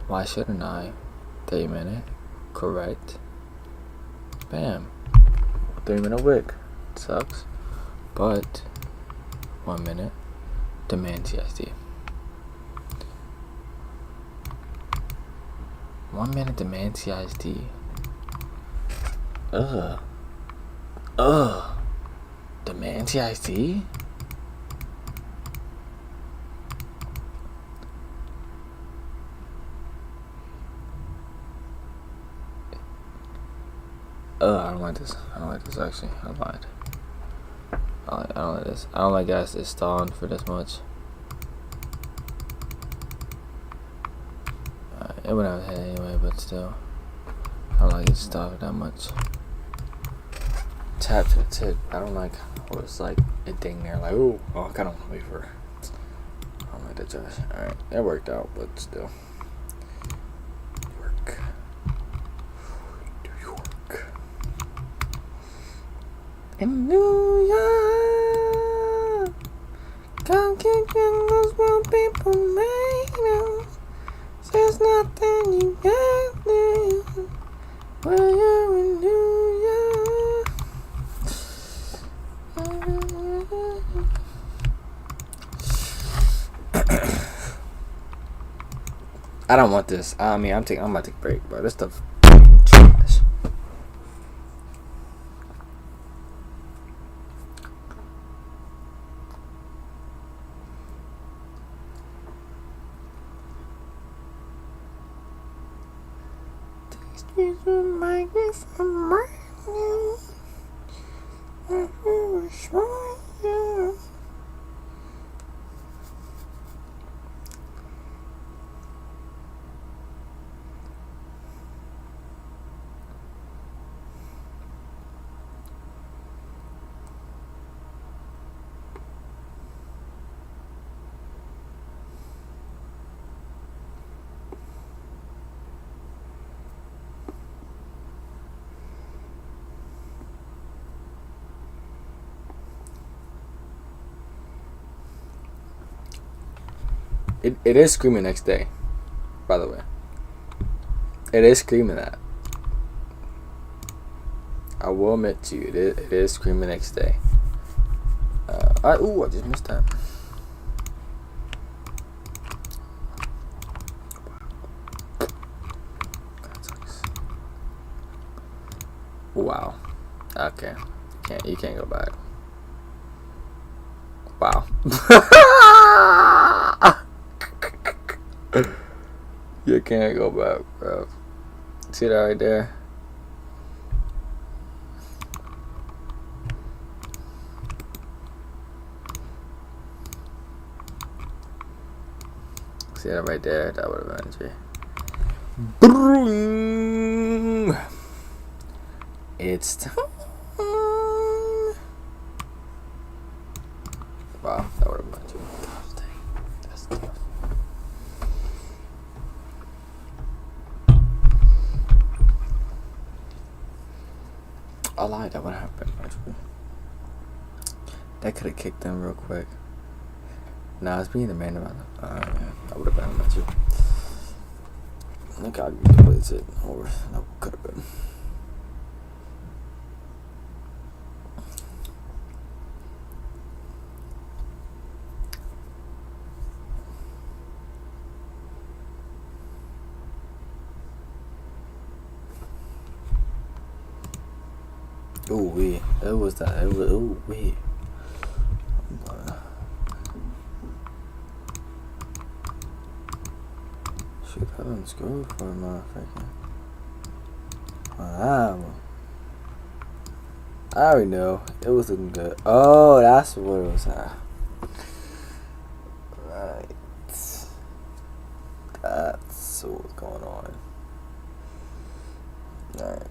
Why shouldn't I? 3-minute, correct. Bam. 3-minute wick. Sucks. But 1 minute, demand TSD. 1 minute demand TSD. Demand TSD? I don't like this. I don't like this actually. I lied. I don't like this. I don't like guys that's stalling for this much. It would have hit anyway, but still. I don't like it stalling that much. Tap to the tip. I don't like what it's like a ding there. Like, ooh, oh, I kind of want to wait for her. I don't like that, Josh. Alright, it worked out, but still. In New York, come kick in those world people made us. There's nothing you can't do. When you're in New York. I don't want this. I mean, I'm about to take a break, bro. This stuff trash. These streets remind me from right now. I wish you. It is screaming next day, by the way. It is screaming that. I will admit to you, it is screaming next day. I just missed that. Wow. Okay. You can't go back. Wow. You can't go back, bro. See that right there? See that right there? That would have been it. Boom! It's time. Wow, that would have been it. Gosh dang. That's tough. I lied, that would have happened, actually. That could have kicked them real quick. Nah, it's being the man about it. That would have been that too. Thank God you completed it. Or that could have been. Ooh wee. It was that. It was ooh wee. Shoot, I done screwed for a motherfucker. Wow. I already know. It was looking good. Oh, that's what it was at. Right. That's what's going on. Alright.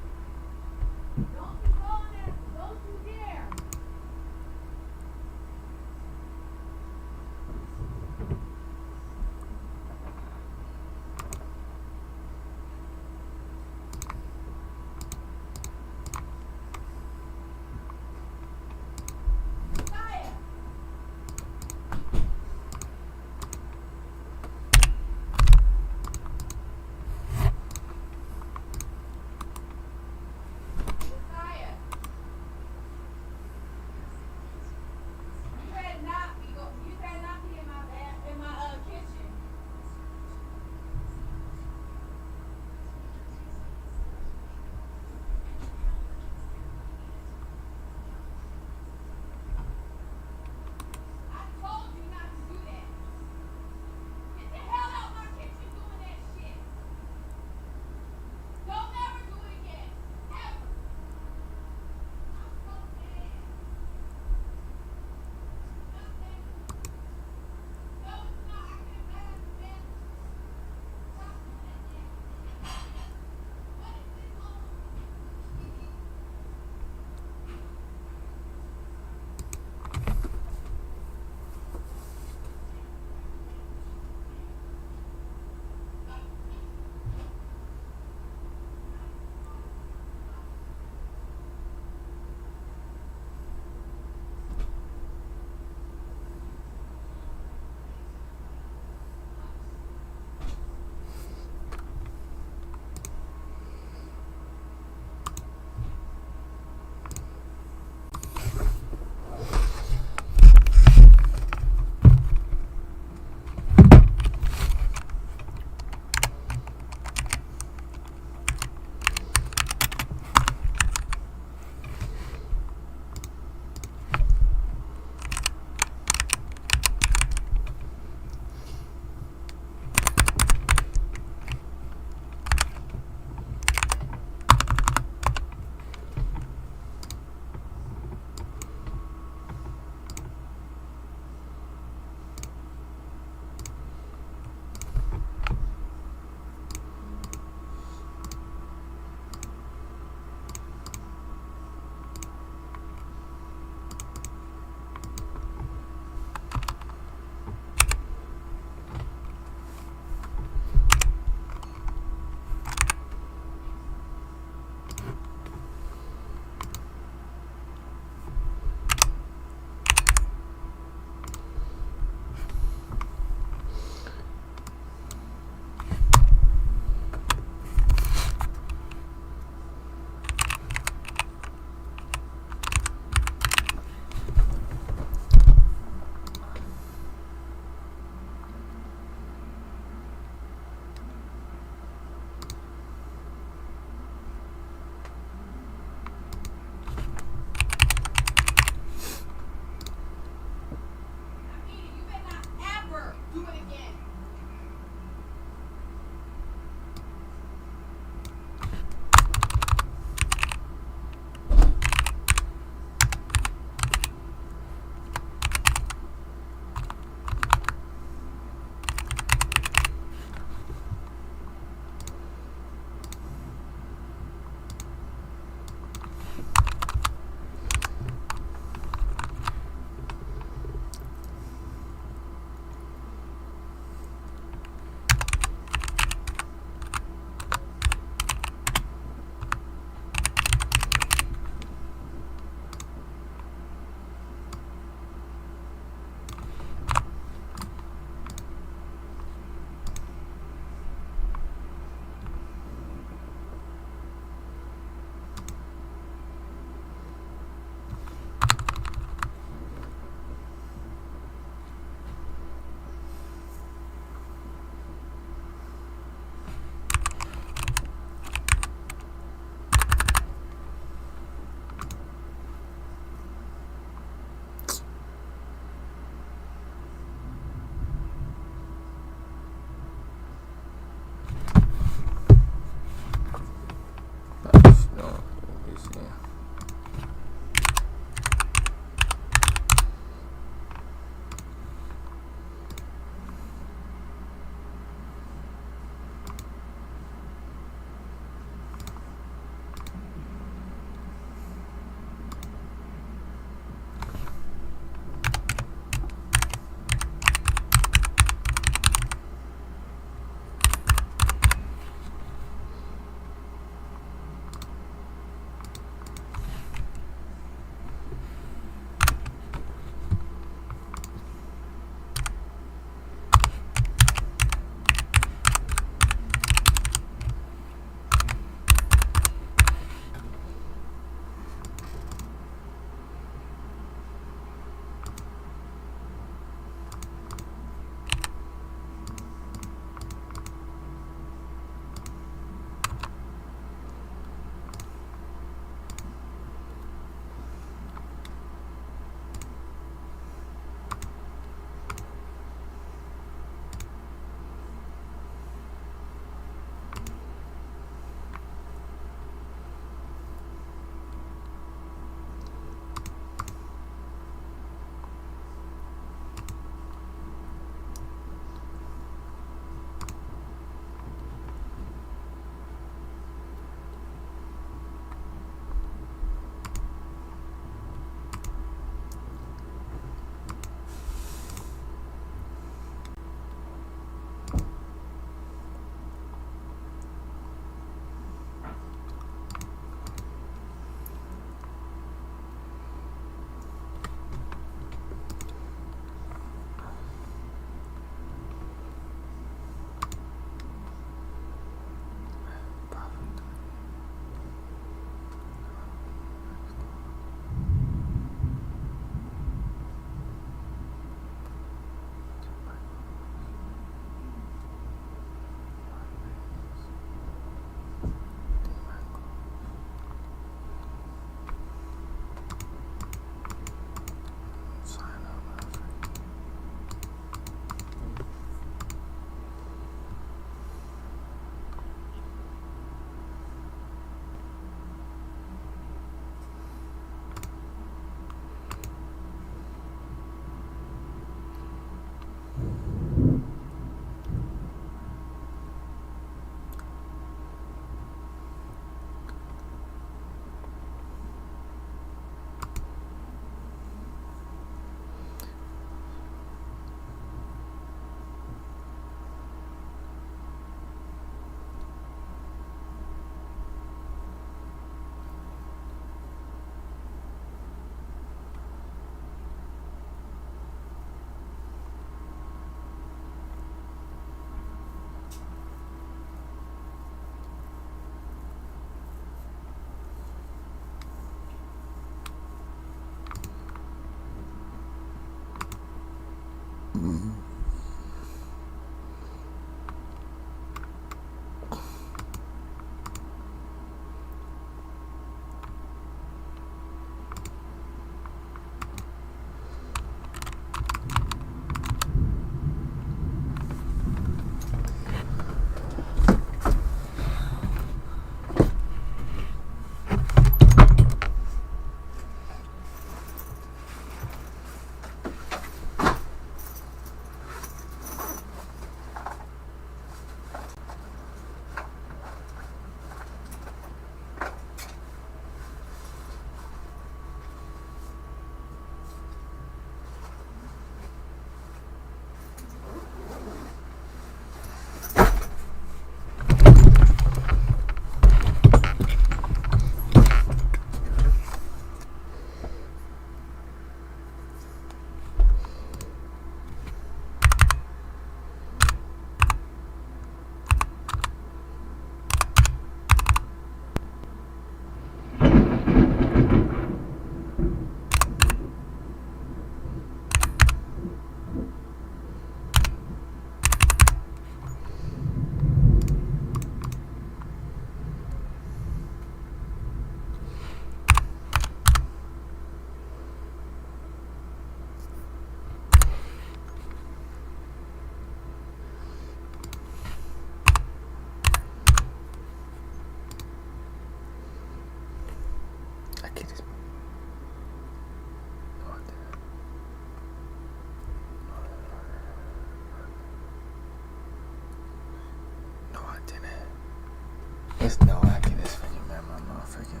No, I can just freaking man my motherfucking.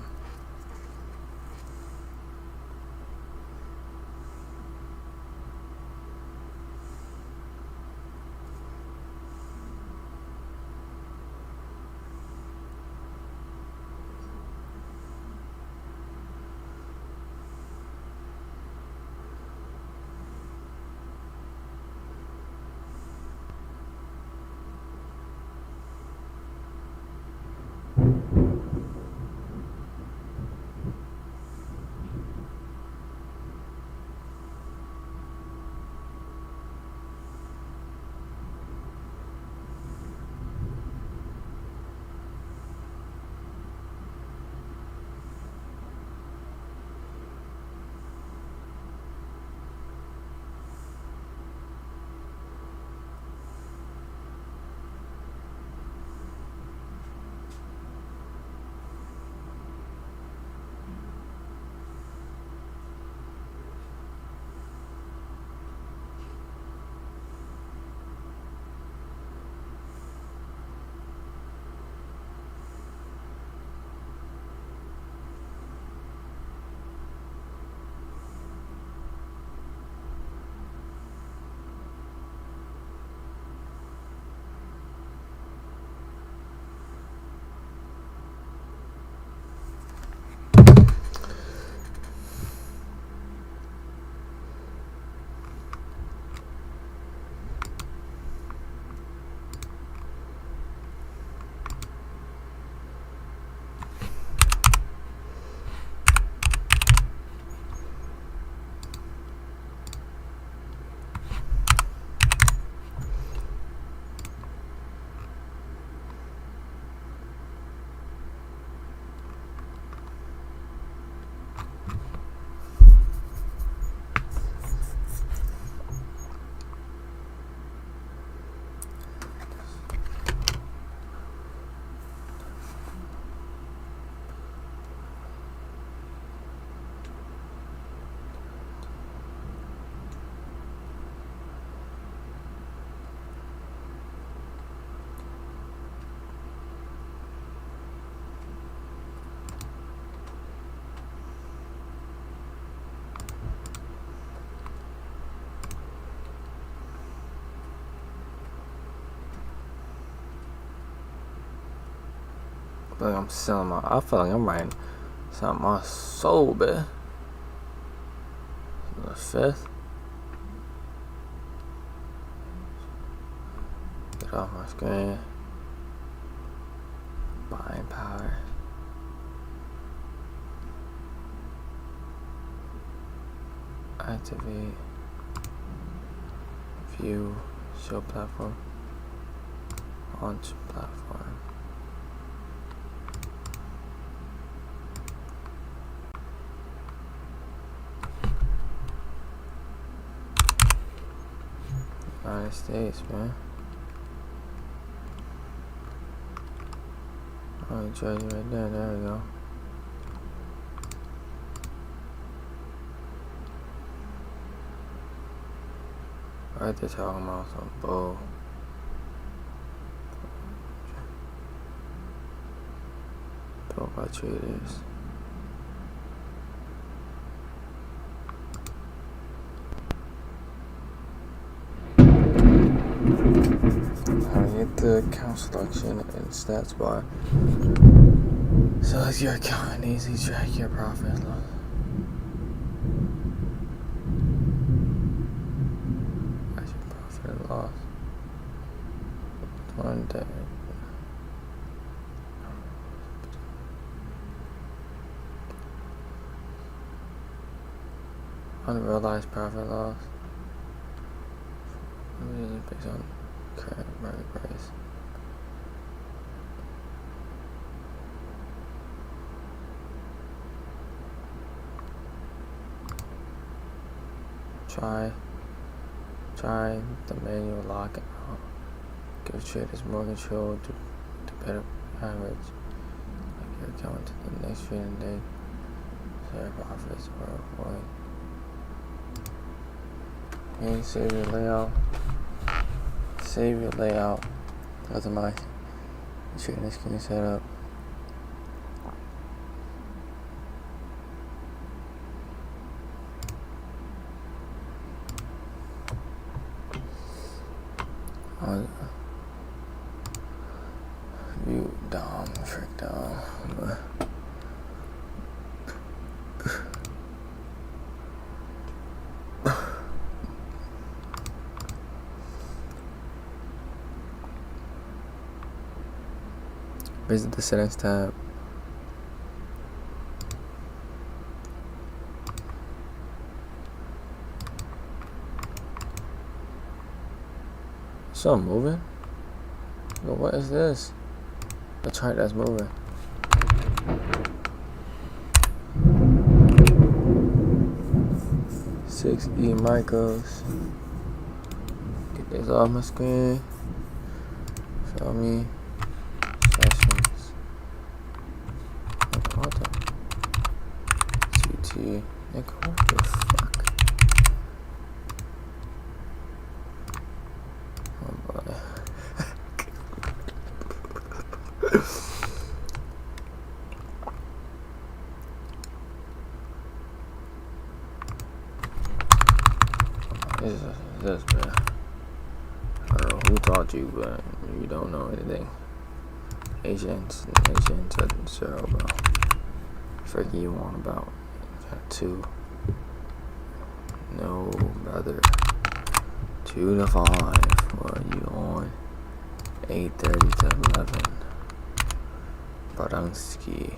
Like I'm selling my. I feel like I'm writing selling my soul, bitch. The 5th. Get off my screen. Buying power. Activate. View. Show platform. Launch platform. United States, man. Oh, Jersey right there. There we go. Right there talking about some bull. Built by traders. How to get the account selection and stats bar. Select your account and easily track your profit and loss. Where's your profit and loss? One day. Unrealized profit and loss. Based on current market price. Try the manual lockout. Give traders more control to better average like your account to the next trading day. Share profits or avoid. And save your layout. Save your layout. Customize trading screen setup. You dumb, frick dumb. Visit the settings tab. Something moving? Yo, what is this? The chart that's moving. Six E micros. Get this off my screen. Show me sessions. What the? TT. Nigga, what the fuck? Oh boy. This man. I don't know who taught you, but you don't know anything. Asians are so bro. Freaking you on about 2. No, brother. 2 to 5 for you on 8:30 to 11. Baranski.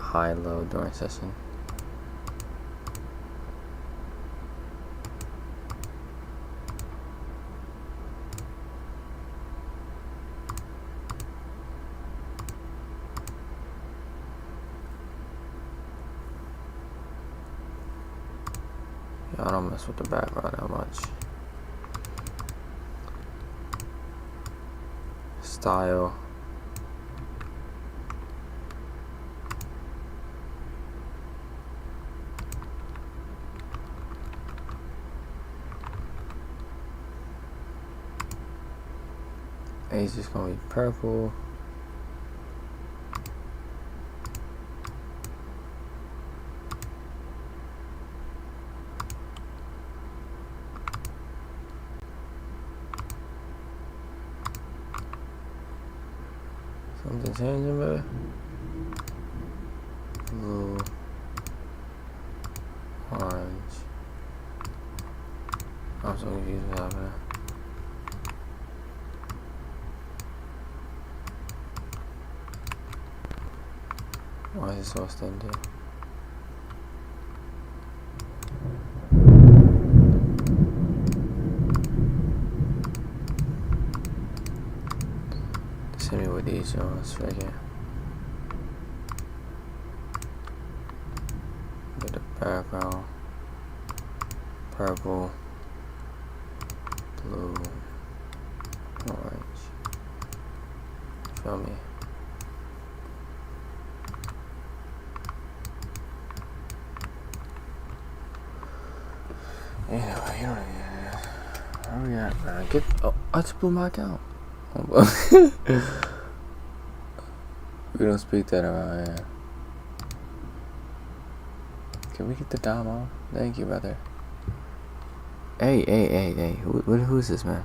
High, low during session. Yeah, I don't mess with the background that much. Style. It's just gonna be purple. Something changing, baby. Blue, orange. I'm so confused what's happening. Why is it so extended? Just hit me with these joints right here. Get the background. Purple. Blue. Orange. Feel me? Anyway, you don't need this. Where we at, man? Get. Oh, I just blew my account. We don't speak that around here. Can we get the dom off? Thank you, brother. Hey. Who's this, man?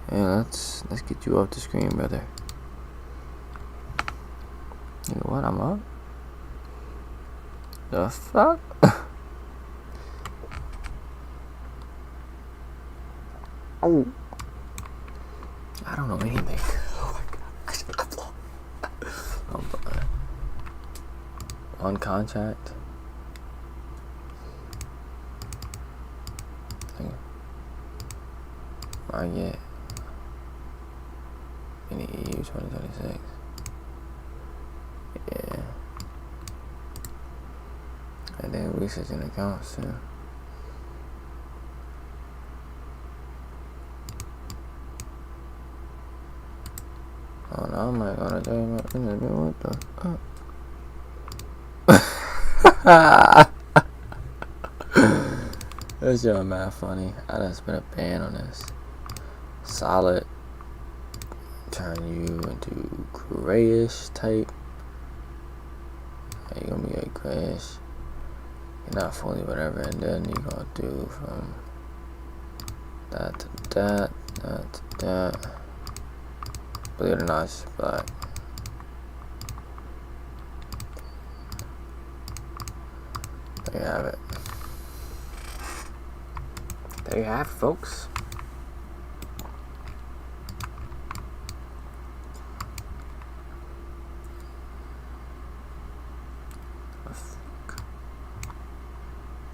Yeah, let's get you off the screen, brother. You know what? I'm up. The fuck? Oh. I don't know anything. Oh my gosh. On contract. I get in the EU 2026. Yeah. And then researching accounts too. Oh no, I'm not gonna tell you about interview. What the fuck? It's just mad funny. I done spent a ban on this. Solid. Turn you into grayish type. You're gonna be a grayish. You're not fully whatever, and then you're gonna do from that to that, that to that. Believe it or not, it's black. There you have it. There you have it, folks.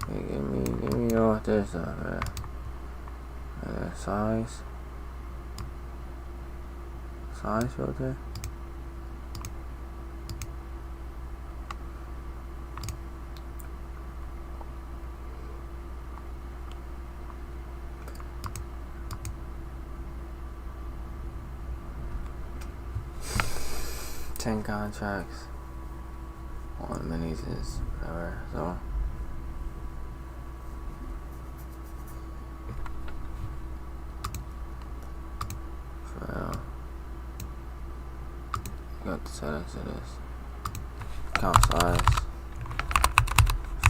Give me all this size filter. $10 contracts on minis is whatever, so got the settings of this. Account size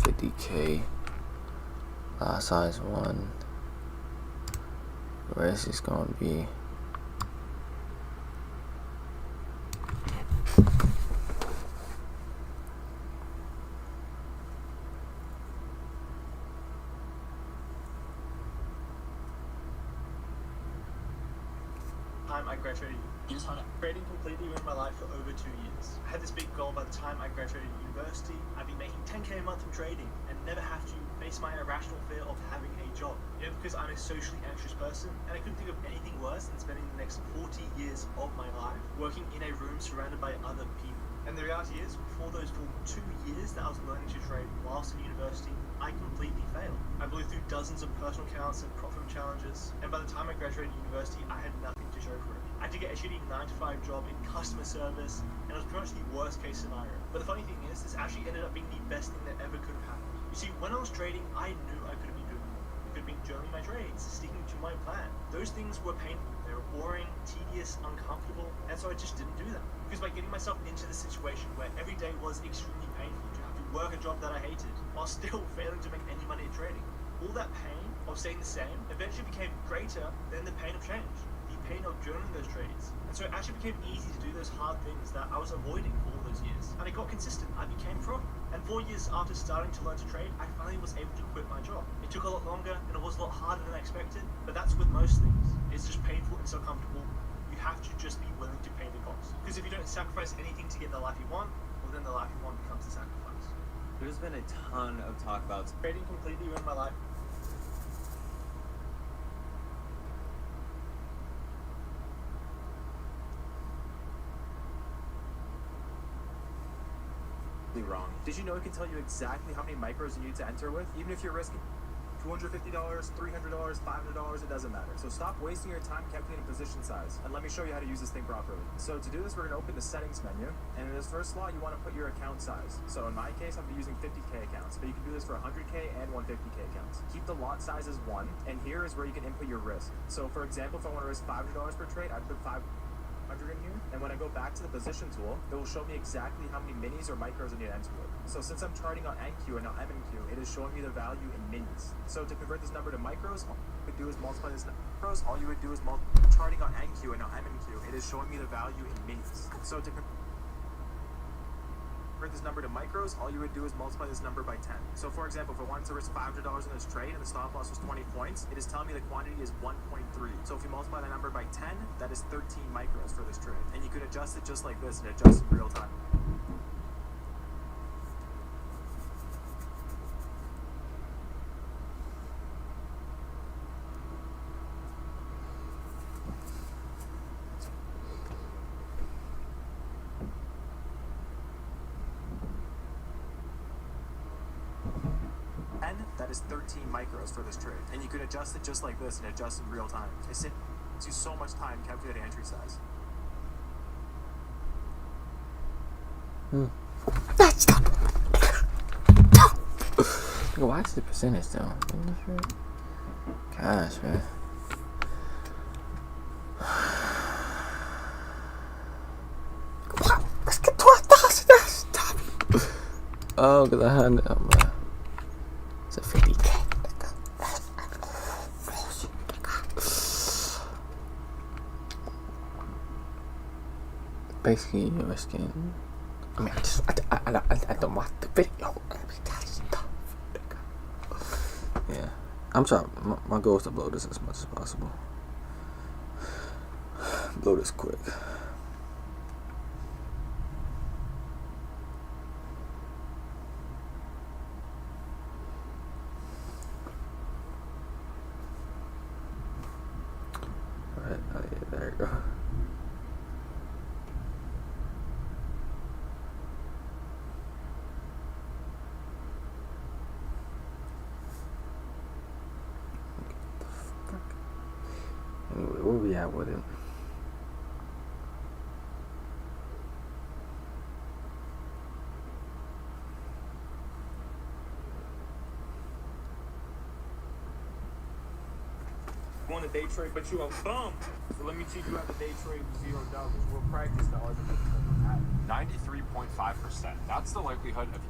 50K. Lot size 1. The rest is gonna be I graduated trading completely ruined my life for over 2 years. I had this big goal by the time I graduated university. I'd be making 10K a month from trading and never have to face my irrational fear of having a job. You know, because I'm a socially anxious person and I couldn't think of anything worse than spending the next 40 years of my life working in a room surrounded by other people. And the reality is, for those full 2 years that I was learning to trade whilst in university, I completely failed. I blew through dozens of personal accounts and profit challenges, and by the time I graduated university, I had nothing to show for it. I had to get a shitty 9-to-5 job in customer service, and it was pretty much the worst case scenario. But the funny thing is, this actually ended up being the best thing that ever could have happened. You see, when I was trading, I knew I could have been doing more. I could have been journaling my trades, sticking to my plan. Those things were painful. They were boring, tedious, uncomfortable, and so I just didn't do them. Because by getting myself into the situation where every day was extremely painful to have to work a job that I hated, while still failing to make any money at trading, all that pain of staying the same eventually became greater than the pain of change. The pain of journaling those trades. And so it actually became easy to do those hard things that I was avoiding for all those years. And it got consistent. I became pro. And 4 years after starting to learn to trade, I finally was able to quit my job. It took a lot longer and it was a lot harder than I expected, but that's with most things. It's just painful and so comfortable. You have to just be willing to pay the cost. Because if you don't sacrifice anything to get the life you want, well then the life you want becomes a sacrifice. There's been a ton of talk about Trading completely ruined my life. wrong. Did you know it can tell you exactly how many micros you need to enter with, even if you're risking $250, $300, $500, it doesn't matter. So stop wasting your time calculating position size, and let me show you how to use this thing properly. So to do this, we're going to open the settings menu, and in this first slot, you want to put your account size. So in my case, I'll be using 50K accounts, but you can do this for 100K and 150K accounts. Keep the lot size as 1, and here is where you can input your risk. So for example, if I want to risk $500 per trade, I'd put $500 in here, and when I go back to the position tool, it will show me exactly how many minis or micros I need to enter with. So since I'm charting on NQ and not MNQ, it is showing me the value in minis. So to convert this number to micros, all you would do is multiply this micros. All you would do is charting on NQ and not MNQ, it is showing me the value in minis. So to convert this number to micros, all you would do is multiply this number by 10. So for example, if I wanted to risk $500 in this trade and the stop loss was 20 points, it is telling me the quantity is 1.3. So if you multiply that number by 10, that is 13 micros for this trade. And you could adjust it just like this and adjust in real time. That is 13 micros for this trade. And you can adjust it just like this and adjust in real time. It saves you so much time calculating entry size. Nigga, why is the percentage though? Gosh, man. Let's get 12,000. Stop. Oh, cause I had it's a 50K. Basically, you're risking. I mean, I don't watch the video. Yeah, I'm trying. My goal is to blow this as much as possible. Blow this quick. Alright, oh yeah, there you go. Anyway, where we at with it? Want a day trade, but you a bum. So let me teach you how to day trade with $0. We'll practice the art of it. 93.5%. That's the likelihood of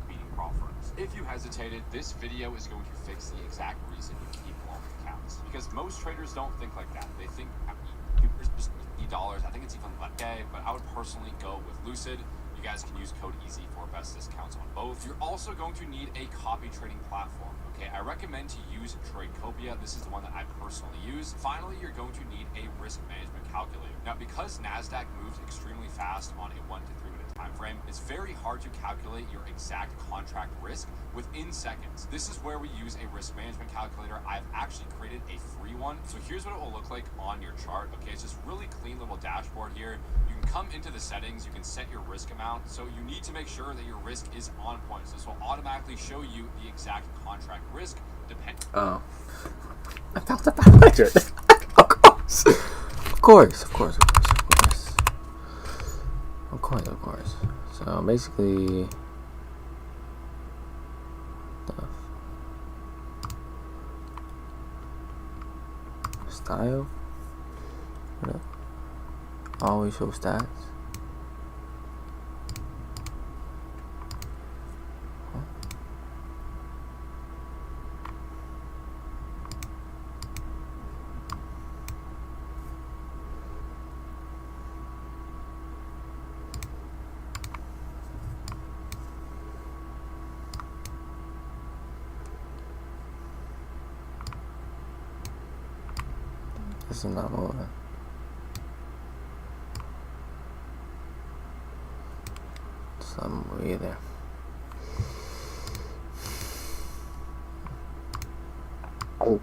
beating Crawford. If you hesitated, this video is going to fix the exact reason you keep long accounts. Because most traders don't think like that. They think just $80. I think it's even less. Okay, but I would personally go with Lucid. You guys can use code EASY for best discounts on both. You're also going to need a copy trading platform. Okay, I recommend to use Tradecopia. This is the one that I personally use. Finally, you're going to need a risk management calculator. Now, because NASDAQ moves extremely fast on a 1 to 3 minute time frame, it's very hard to calculate your exact contract risk within seconds. This is where we use a risk management calculator. I've actually created a free one. So here's what it will look like on your chart. Okay, it's just really clean little dashboard here. You can come into the settings, you can set your risk amount. So you need to make sure that your risk is on point. So this will automatically show you the exact contract risk depending. Oh, I felt the 500. Of course. So basically, style. Always show stats. This is not moving. Somewhere there. Oh.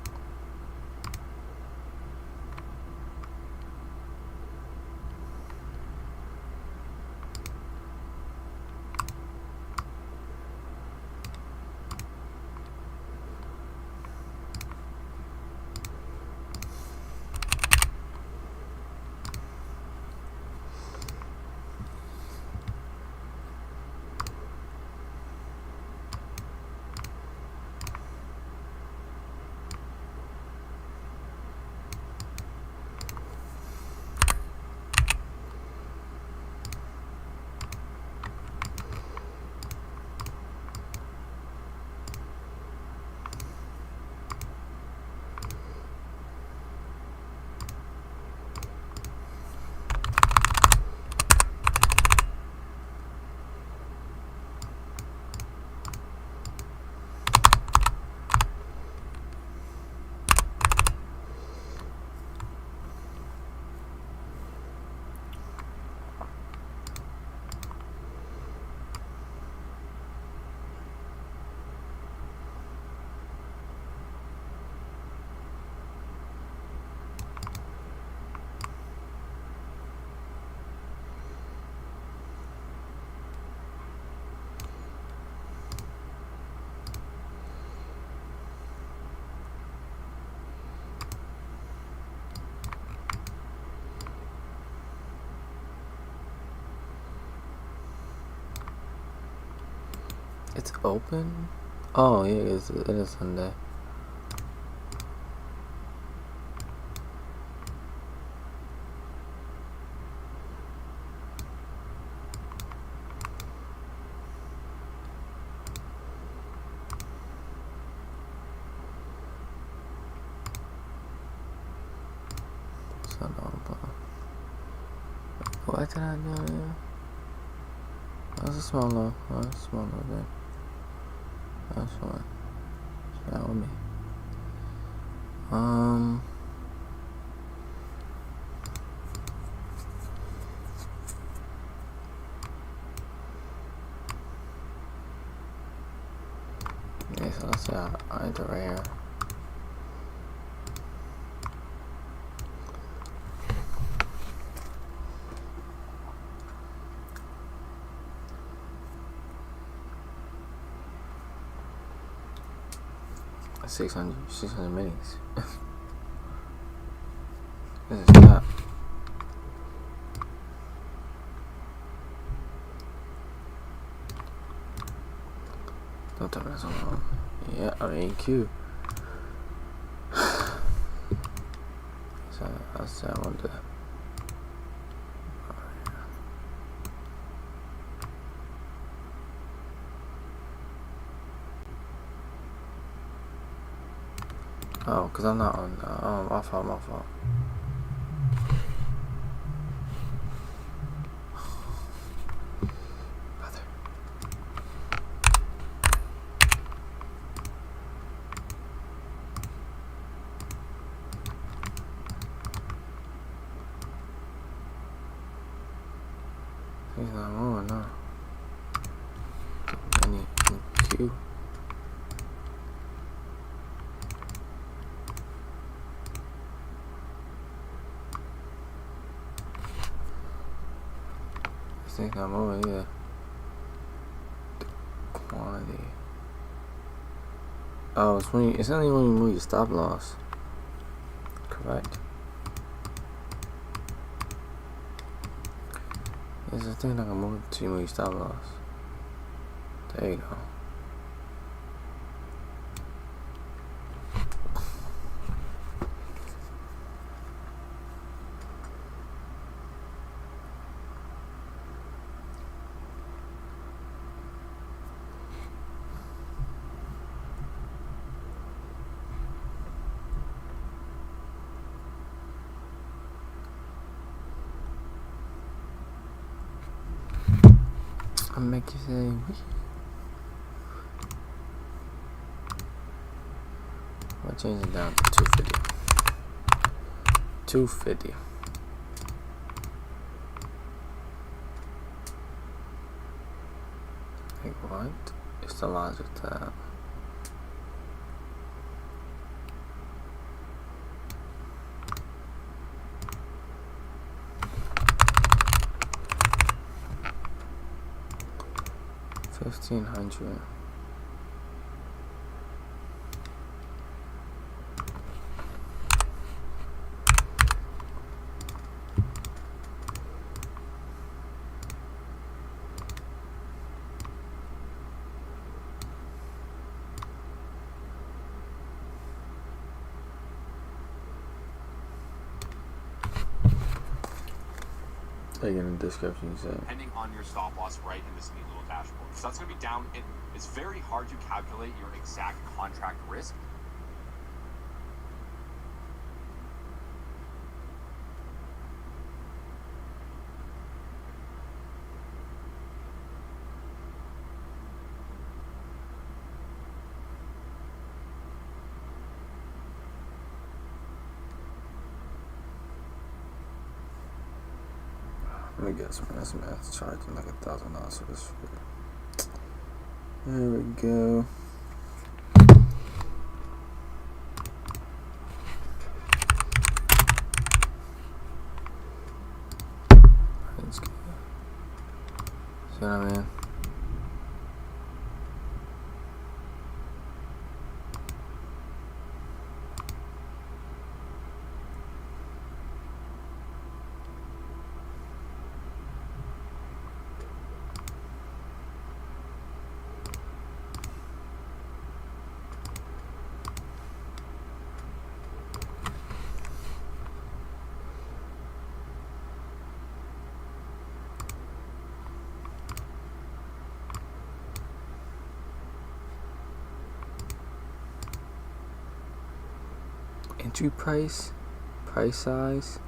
It's open? Oh yeah, it is Sunday. Son of a... What did I do here? That's a small little, thing. That's fine. It's not with me. Yeah, so let's say I enter right here. Six hundred minis. This is not. Don't tell me that's wrong. Yeah, I mean Q. So I said I want to. Oh, cause I'm not on. My fault. Brother. He's not moving, no. I need Q. This thing's not moving either. Quantity. Oh, it's only when you move your stop loss. Correct. There's a thing I can move to move your stop loss. There you go. I'll make you say, I'll change it down to 250. 250. Like what? It's the logic to that. $1,500. Like in the description, you said. Depending on your stop loss right in this neat little dashboard. So that's going to be down. It's very hard to calculate your exact contract risk. Let me guess, man. This man's charging like $1,000 for this shit. There we go. Let's go. See what I mean? entry price, price size.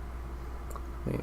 Wait.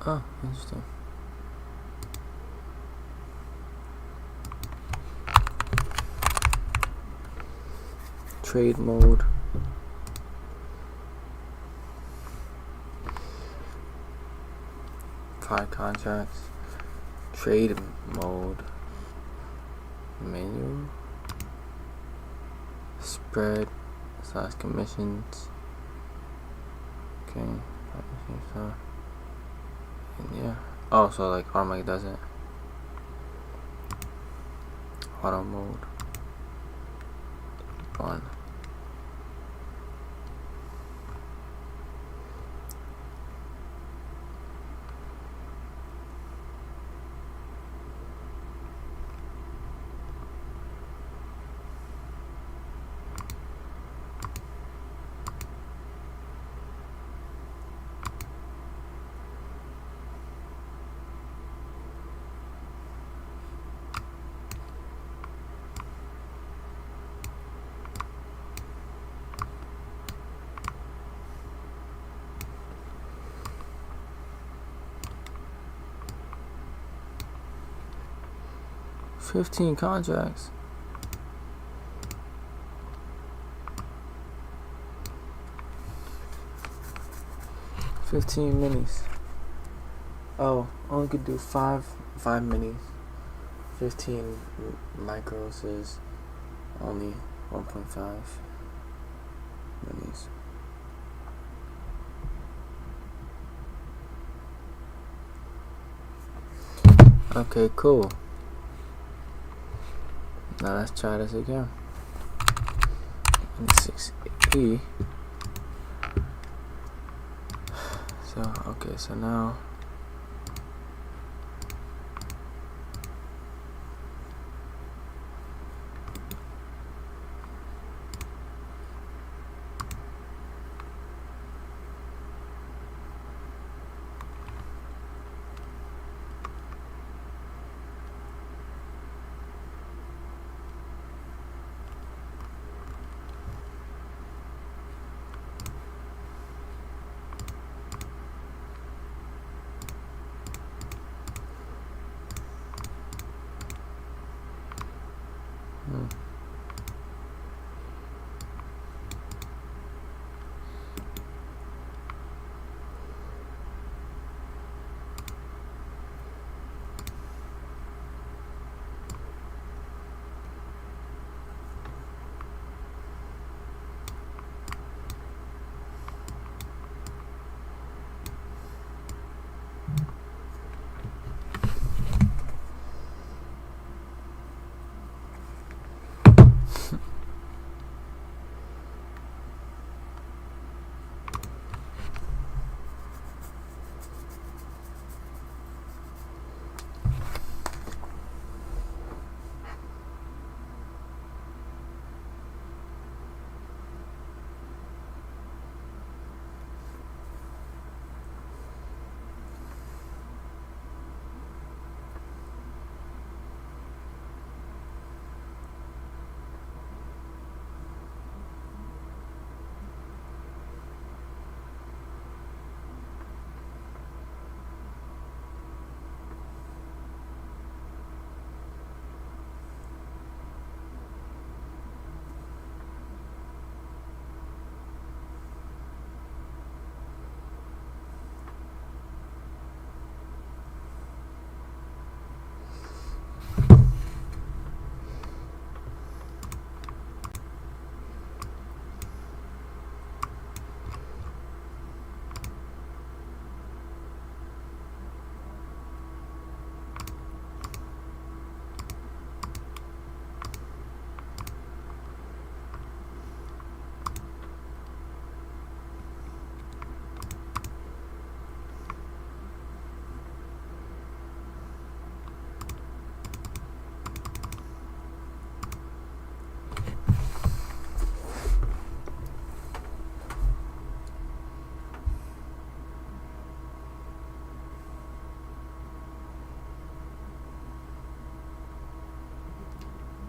Oh, interesting. Trade mode. Five contracts. Trade mode. Menu. Spread / commissions. Okay. And yeah. Oh, so like automatic does it. Auto mode. 1. $15 contracts. $15 minis. Oh, only could do five minis. 15 micros is only 1.5 minis. Okay, cool. Now let's try this again. 6E. So okay, so now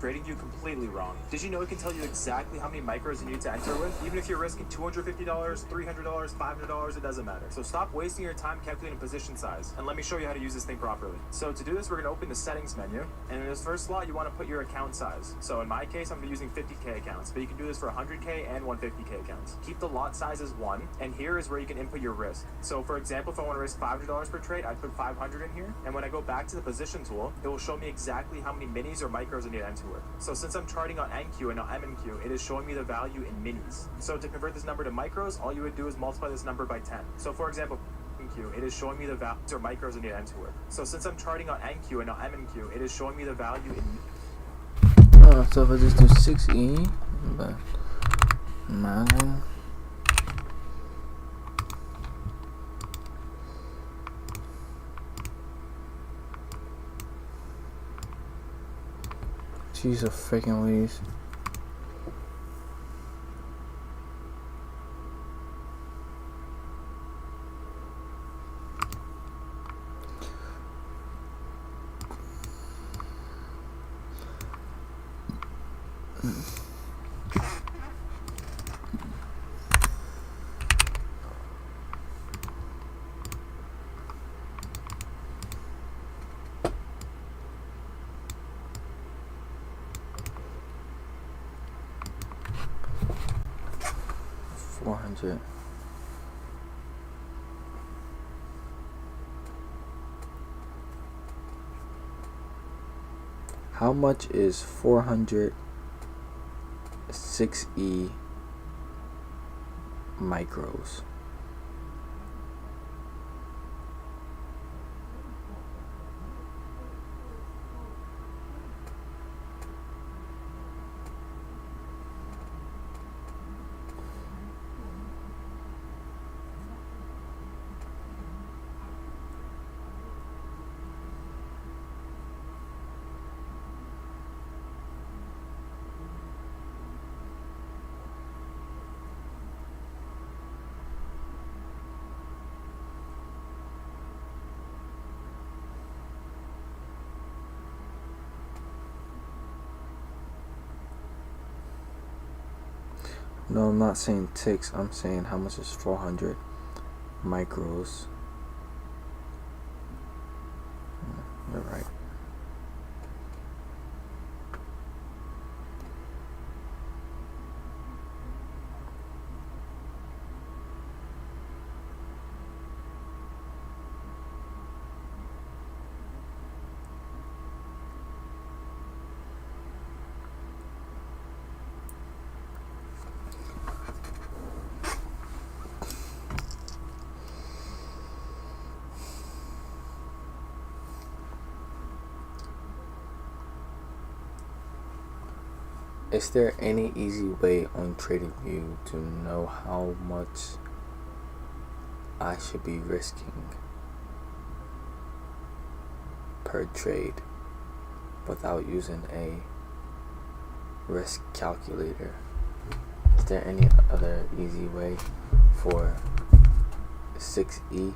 grading view completely wrong. Did you know it can tell you exactly how many micros you need to enter with? Even if you're risking $250, $300, $500, it doesn't matter. So stop wasting your time calculating position size, and let me show you how to use this thing properly. So to do this, we're going to open the settings menu, and in this first slot, you want to put your account size. So in my case, I'm going to be using 50K accounts, but you can do this for 100K and 150K accounts. Keep the lot size as 1, and here is where you can input your risk. So for example, if I want to risk $500 per trade, I put 500 in here, and when I go back to the position tool, it will show me exactly how many minis or micros I need to enter with. So since I'm charting on NQ and not MNQ, it is showing me the value in minis. So to convert this number to micros, all you would do is multiply this number by 10. So for example, NQ, it is showing me the values or micros I need to enter with. So since I'm charting on NQ and not MNQ, it is showing me the value in. So if I just do 6E, but imagine. Jeez, a freaking Louise. $400. How much is 400 6E micros? No, I'm not saying ticks. I'm saying how much is 400 micros. You're right. Is there any easy way on TradingView to know how much I should be risking per trade without using a risk calculator? Is there any other easy way for 6E?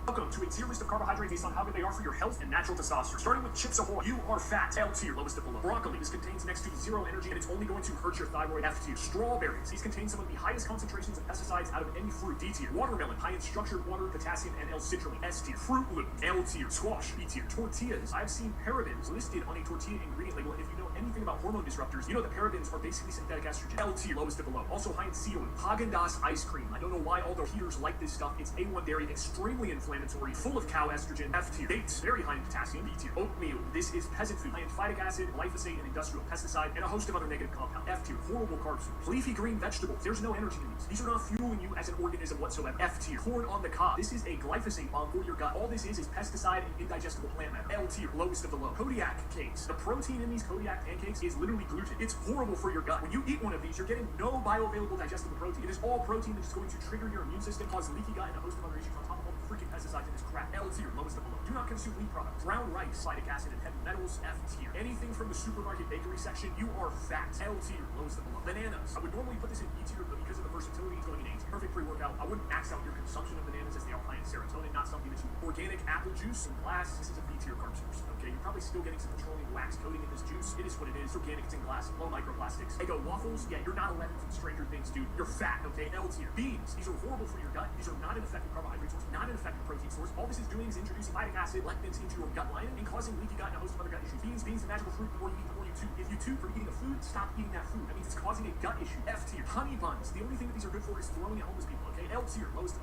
Welcome to a tier list of carbohydrates based on how good they are for your health and natural testosterone. Starting with Chips Ahoy, you are fat. L tier, lowest of below. Broccoli, this contains next to zero energy and it's only going to hurt your thyroid. F tier. Strawberries, these contain some of the highest concentrations of pesticides out of any fruit. D tier. Watermelon, high in structured water, potassium, and L-citrulline. S tier. Fruit Loop. L tier. Squash. B tier. Tortillas, I've seen parabens listed on a tortilla ingredient label. If you know anything about hormone disruptors, you know that parabens are basically synthetic estrogen. L tier, lowest of below. Also high in CO2. Haagen-Dazs ice cream. I don't know why all the heaters like this stuff. It's A1 dairy, extremely inflammatory, full of cow estrogen. F tier. Dates, very high in potassium. B tier. Oatmeal, this is peasant food, high in phytic acid, glyphosate, and industrial pesticide, and a host of other negative compounds. F tier. Horrible carb soup. Leafy green vegetables, there's no energy in these. These are not fueling you as an organism whatsoever. F tier. Corn on the cob, this is a glyphosate bomb for your gut. All this is pesticide and indigestible plant matter. L tier. Lowest of the low. Kodiak cakes. The protein in these Kodiak pancakes is literally gluten. It's horrible for your gut. When you eat one of these, you're getting no bioavailable digestible protein. It is all protein that is going to trigger your immune system, cause leaky gut, and a host of other issues on top of all the freaking pesticides in this crap. L tier, lowest of the low. Do not consume wheat products. Brown rice, phytic acid, and heavy metals. F tier. Anything from the supermarket bakery section, you are fat. L tier, lowest of the low. Bananas. I would normally put this in E tier, but because of the versatility, it's going in A tier. Perfect pre-workout. I wouldn't max out your consumption of bananas as they are high in serotonin, not something that you... Organic apple juice and glass. This is a B tier carb source. Okay, you're probably still getting some petroleum wax coating in this juice. It is what it is. It's organic, it's in glass, low microplastics. Eggo waffles, yeah, you're not 11 from Stranger Things, dude. You're fat, okay? L tier. Beans, these are horrible for your gut. These are not an effective carbohydrate source, not an effective protein source. All this is doing is introducing phytic acid, lectins into your gut lining and causing leaky gut and a host of other gut issues. Beans, the magical fruit, the more you eat, the more you toot. If you toot from eating a food, stop eating that food. That means it's causing a gut issue. F tier. Honey buns, the only thing that these are good for is throwing at homeless people, okay? L tier, lowest of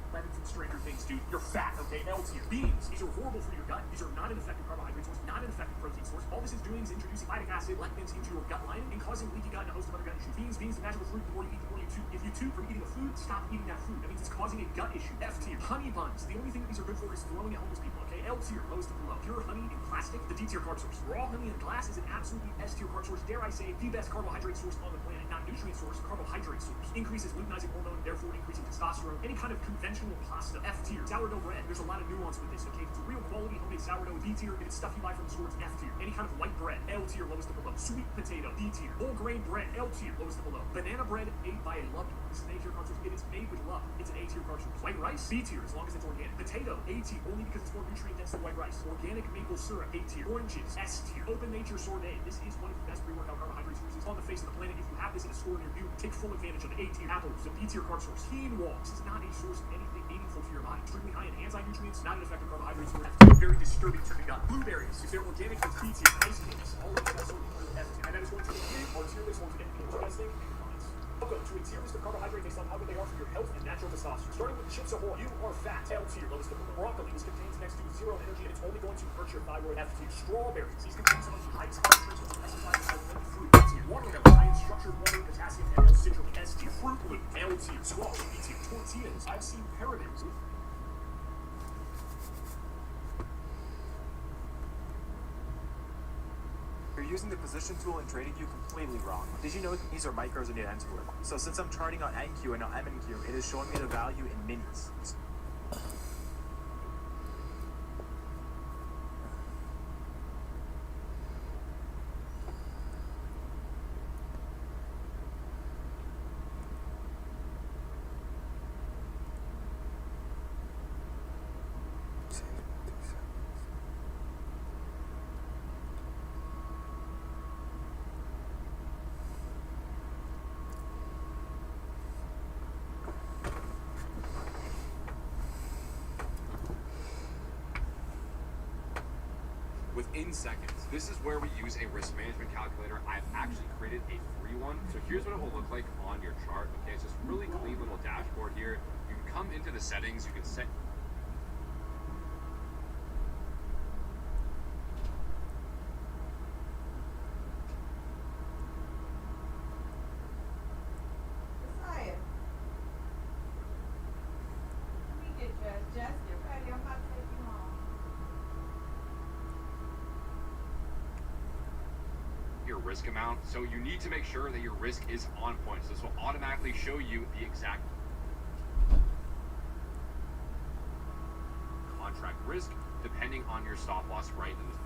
11 from Stranger Things, dude. You're fat, okay? L tier. Beans, these are horrible for your gut. These are not an effective carbohydrate source, not an effective protein source. All this is doing is introducing phytic acid, lectins into your gut lining and causing leaky gut and a host of other gut issues. Beans, the magical fruit, the more you eat, the more you toot. If you toot from eating a food, stop eating that food. That means it's causing a gut issue. F tier. Honey buns, the only thing that these are good for is throwing at homeless people, okay? L tier, lowest of the low. Pure honey in plastic, the D tier carb source. Raw honey in glass is an absolutely S tier carb source. Dare I say, the best carbohydrate source on the planet. Not nutrient source, carbohydrate source. Increases luteinizing hormone, therefore increasing testosterone. Any kind of conventional pasta. F tier. Sourdough bread. There's a lot of nuance with this, okay? If it's real quality homemade sourdough, D tier. If it's stuff you buy from the store, it's F tier. Any kind of white bread. L tier, lowest of below. Sweet potato. D tier. Whole grain bread. L tier, lowest of below. Banana bread made by a loved one. This is an A tier carb source. If it's made with love, it's an A tier carb source. White rice. B tier, as long as it's organic. Potato. A tier, only because it's more nutrient dense than white rice. Organic maple syrup. A tier. Oranges. S tier. Open nature sorbet. This is one of the best pre-workout carbohydrate sources on the face of the planet. If you have this in a store near you, take full advantage of it. A tier. Apples, a B tier carb source. Quinoa. This is not a source of anything meaningful to your body. Extremely high in anti-nutrients, not an effective carbohydrate source. F tier. Very disturbing to the gut. Blueberries, if they're organic, it's B tier. Ice cakes, all of that sort of F tier. And that is going to be it. Our tier list won't do anything interesting. Welcome to a tier list of carbohydrates based on how good they are for your health and natural testosterone. Starting with Chips Ahoy, you are fat. L tier, lowest of the broccoli. This contains next to zero energy and it's only going to hurt your thyroid. F tier. Strawberries. These contain some of the highest concentrations of pesticides out of any fruit. F tier. Watermelon, high in structured water, potassium, and L-citrulline. S tier. Fruit Loop. L tier. Squash. B tier. Tortillas. I've seen parabens. You're using the position tool in TradingView completely wrong. Did you know these are micros and you enter with? So since I'm charting on NQ and not MNQ, it is showing me the value in minis. Within seconds. This is where we use a risk management calculator. I've actually created a free one. So here's what it will look like on your chart. Okay, it's just really clean little dashboard here. You can come into the settings, you can set your risk amount. So you need to make sure that your risk is on point. So this will automatically show you the exact contract risk depending on your stop loss right in the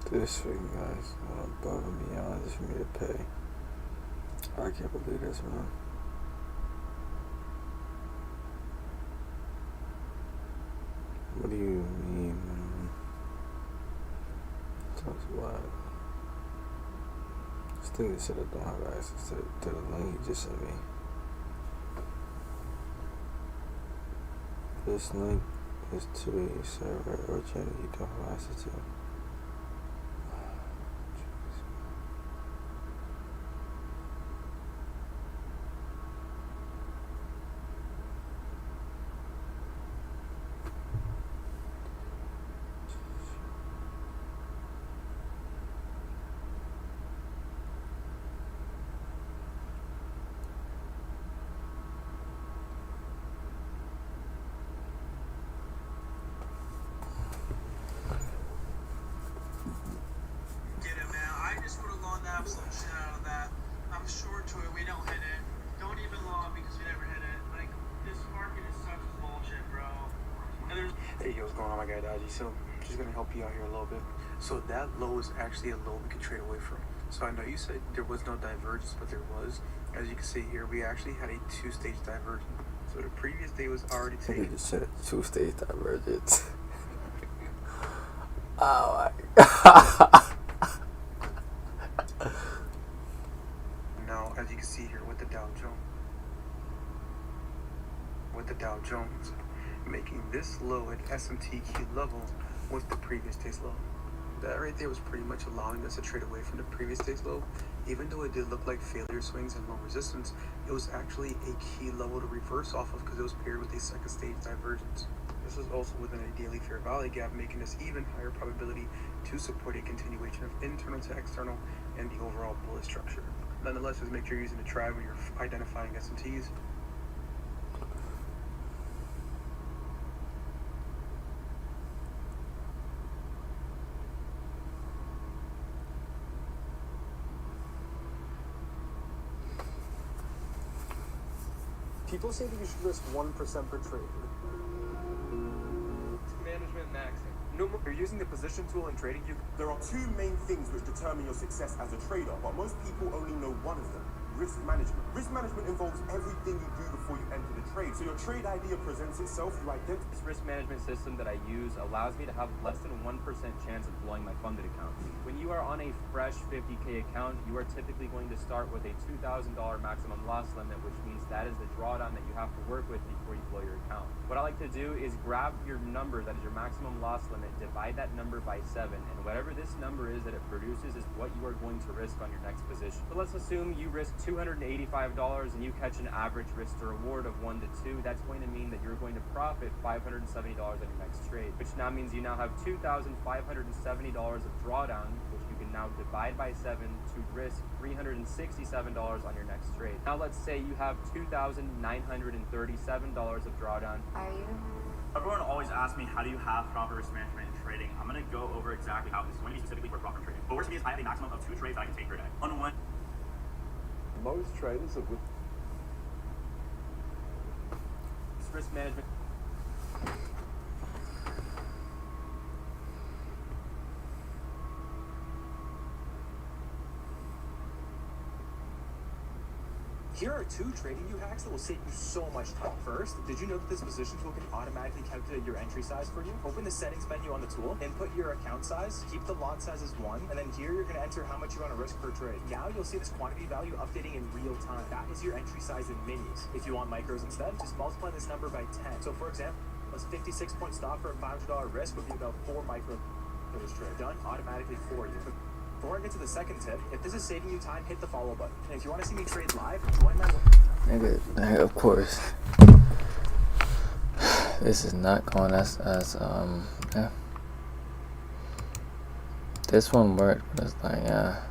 This freaking guy's above and beyond just for me to pay. I can't believe this, man. What do you mean, man? Sounds wild. This thing that said I don't have access to the link he just sent me. This link is to a server or channel you don't have access to. Absolute shit out of that. I'm short to it. We don't hit it. Don't even log because we never hit it. Like, this market is such bullshit, bro. Hey, what's going on, my guy Dodgy? So, just gonna help you out here a little bit. So that low is actually a low we could trade away from. So I know you said there was no divergence, but there was. As you can see here, we actually had a two-stage divergence. So the previous day was already taken. You just said two-stage divergence. Oh my god. Now, as you can see here with the Dow Jones, making this low at SMTQ level with the previous day's low. That right there was pretty much allowing us to trade away from the previous day's low. Even though it did look like failure swings and low resistance, it was actually a key level to reverse off of because it was paired with a second stage divergence. This is also within a daily fair value gap, making this even higher probability to support a continuation of internal to external and the overall bullish structure. Nonetheless, just make sure you're using the TRADNG when you're identifying SMTs. People say that you should risk 1% per trade. Management maxing. No more. You're using the position tool in trading. There are two main things which determine your success as a trader, but most people only know one of them. Risk management. Risk management involves everything you do before you enter the trade. So your trade idea presents itself, you identify. This risk management system that I use allows me to have less than 1% chance of blowing my funded account. When you are on a fresh 50K account, you are typically going to start with a $2,000 maximum loss limit, which means that is the drawdown that you have to work with before you blow your account. What I like to do is grab your number, that is your maximum loss limit, divide that number by 7, and whatever this number is that it produces is what you are going to risk on your next position. So let's assume you risk $285 and you catch an average risk to reward of 1 to 2. That's going to mean that you're going to profit $570 on your next trade, which now means you now have $2,570 of drawdown, which you can now divide by 7 to risk $367 on your next trade. Now let's say you have $2,937 of drawdown. Are you? Everyone always asks me, how do you have proper risk management in trading? I'm going to go over exactly how this is going to be specifically for proper trading. But worst for me is I have a maximum of 2 trades that I can take per day. On one. Most traders are with Risk management. Here are 2 trading view hacks that will save you so much time. First, did you know that this position tool can automatically calculate your entry size for you? Open the settings menu on the tool, input your account size, keep the lot size as 1, and then here you're going to enter how much you want to risk per trade. Now you'll see this quantity value updating in real time. That is your entry size in minis. If you want micros instead, just multiply this number by 10. So for example, a 56 point stop for a $500 risk would be about 4 micro for this trade. Done automatically for you. Before I get to the second tip, if this is saving you time, hit the follow button. And if you want to see me trade live, join my... Nigga, of course. This is not going as yeah. This one worked, but it's like, yeah.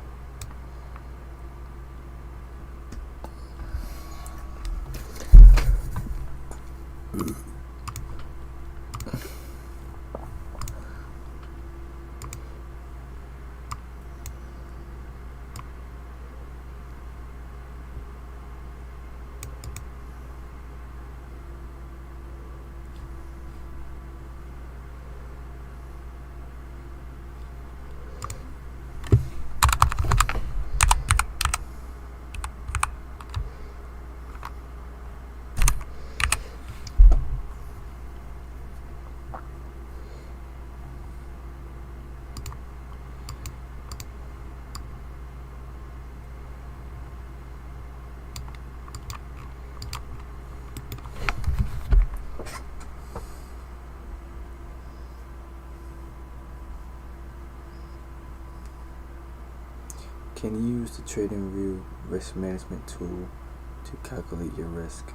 Can you use the TradingView risk management tool to calculate your risk?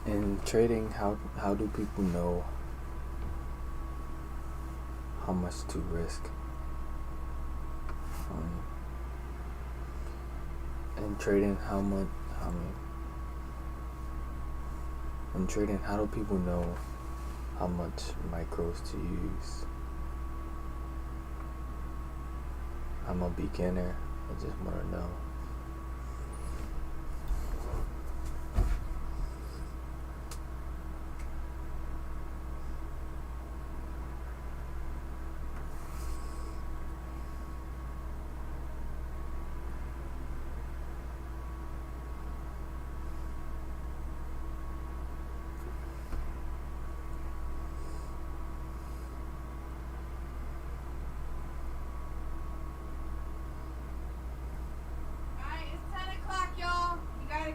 In trading, how do people know how much to risk? In trading, in trading, how do people know how much micros to use? I'm a beginner. I just want to know.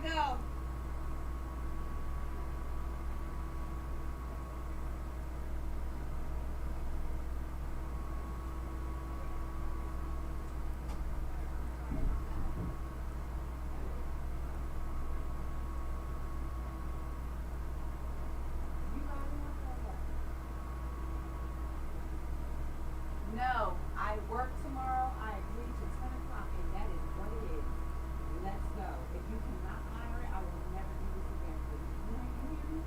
Go. No, I work tomorrow. I agree to 10 o'clock, and that is what it is. Let's go. If you cannot honor it, I will never do this again for you. You hear me?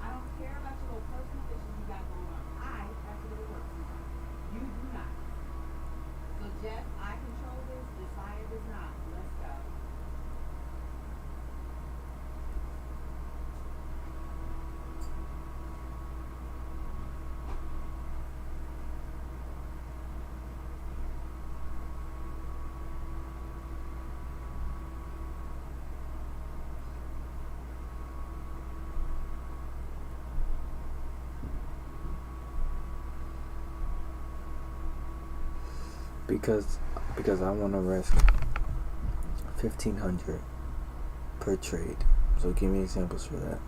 I don't care about your little personal issues you got going on. I have to go to work tomorrow. You do not. So, Jeff, I control this. Josiah does not. Let's go. Because I want to risk $1,500 per trade. So give me examples for that.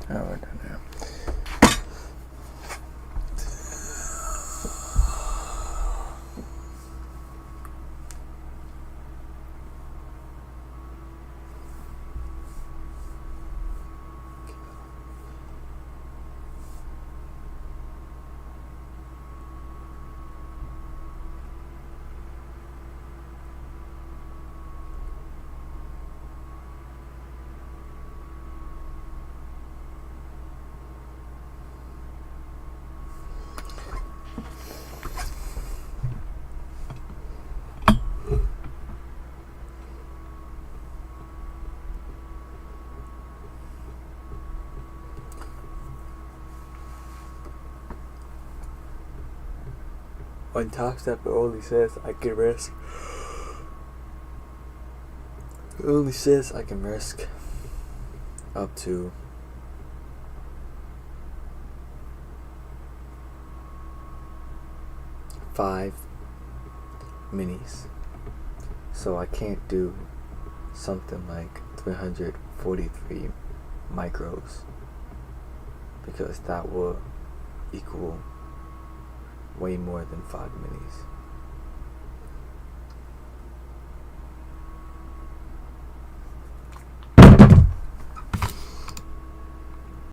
Alright, we're done now. On Top Step, it only says I can risk. It only says I can risk up to $5 minis. So I can't do something like 343 micros because that will equal way more than 5 minis.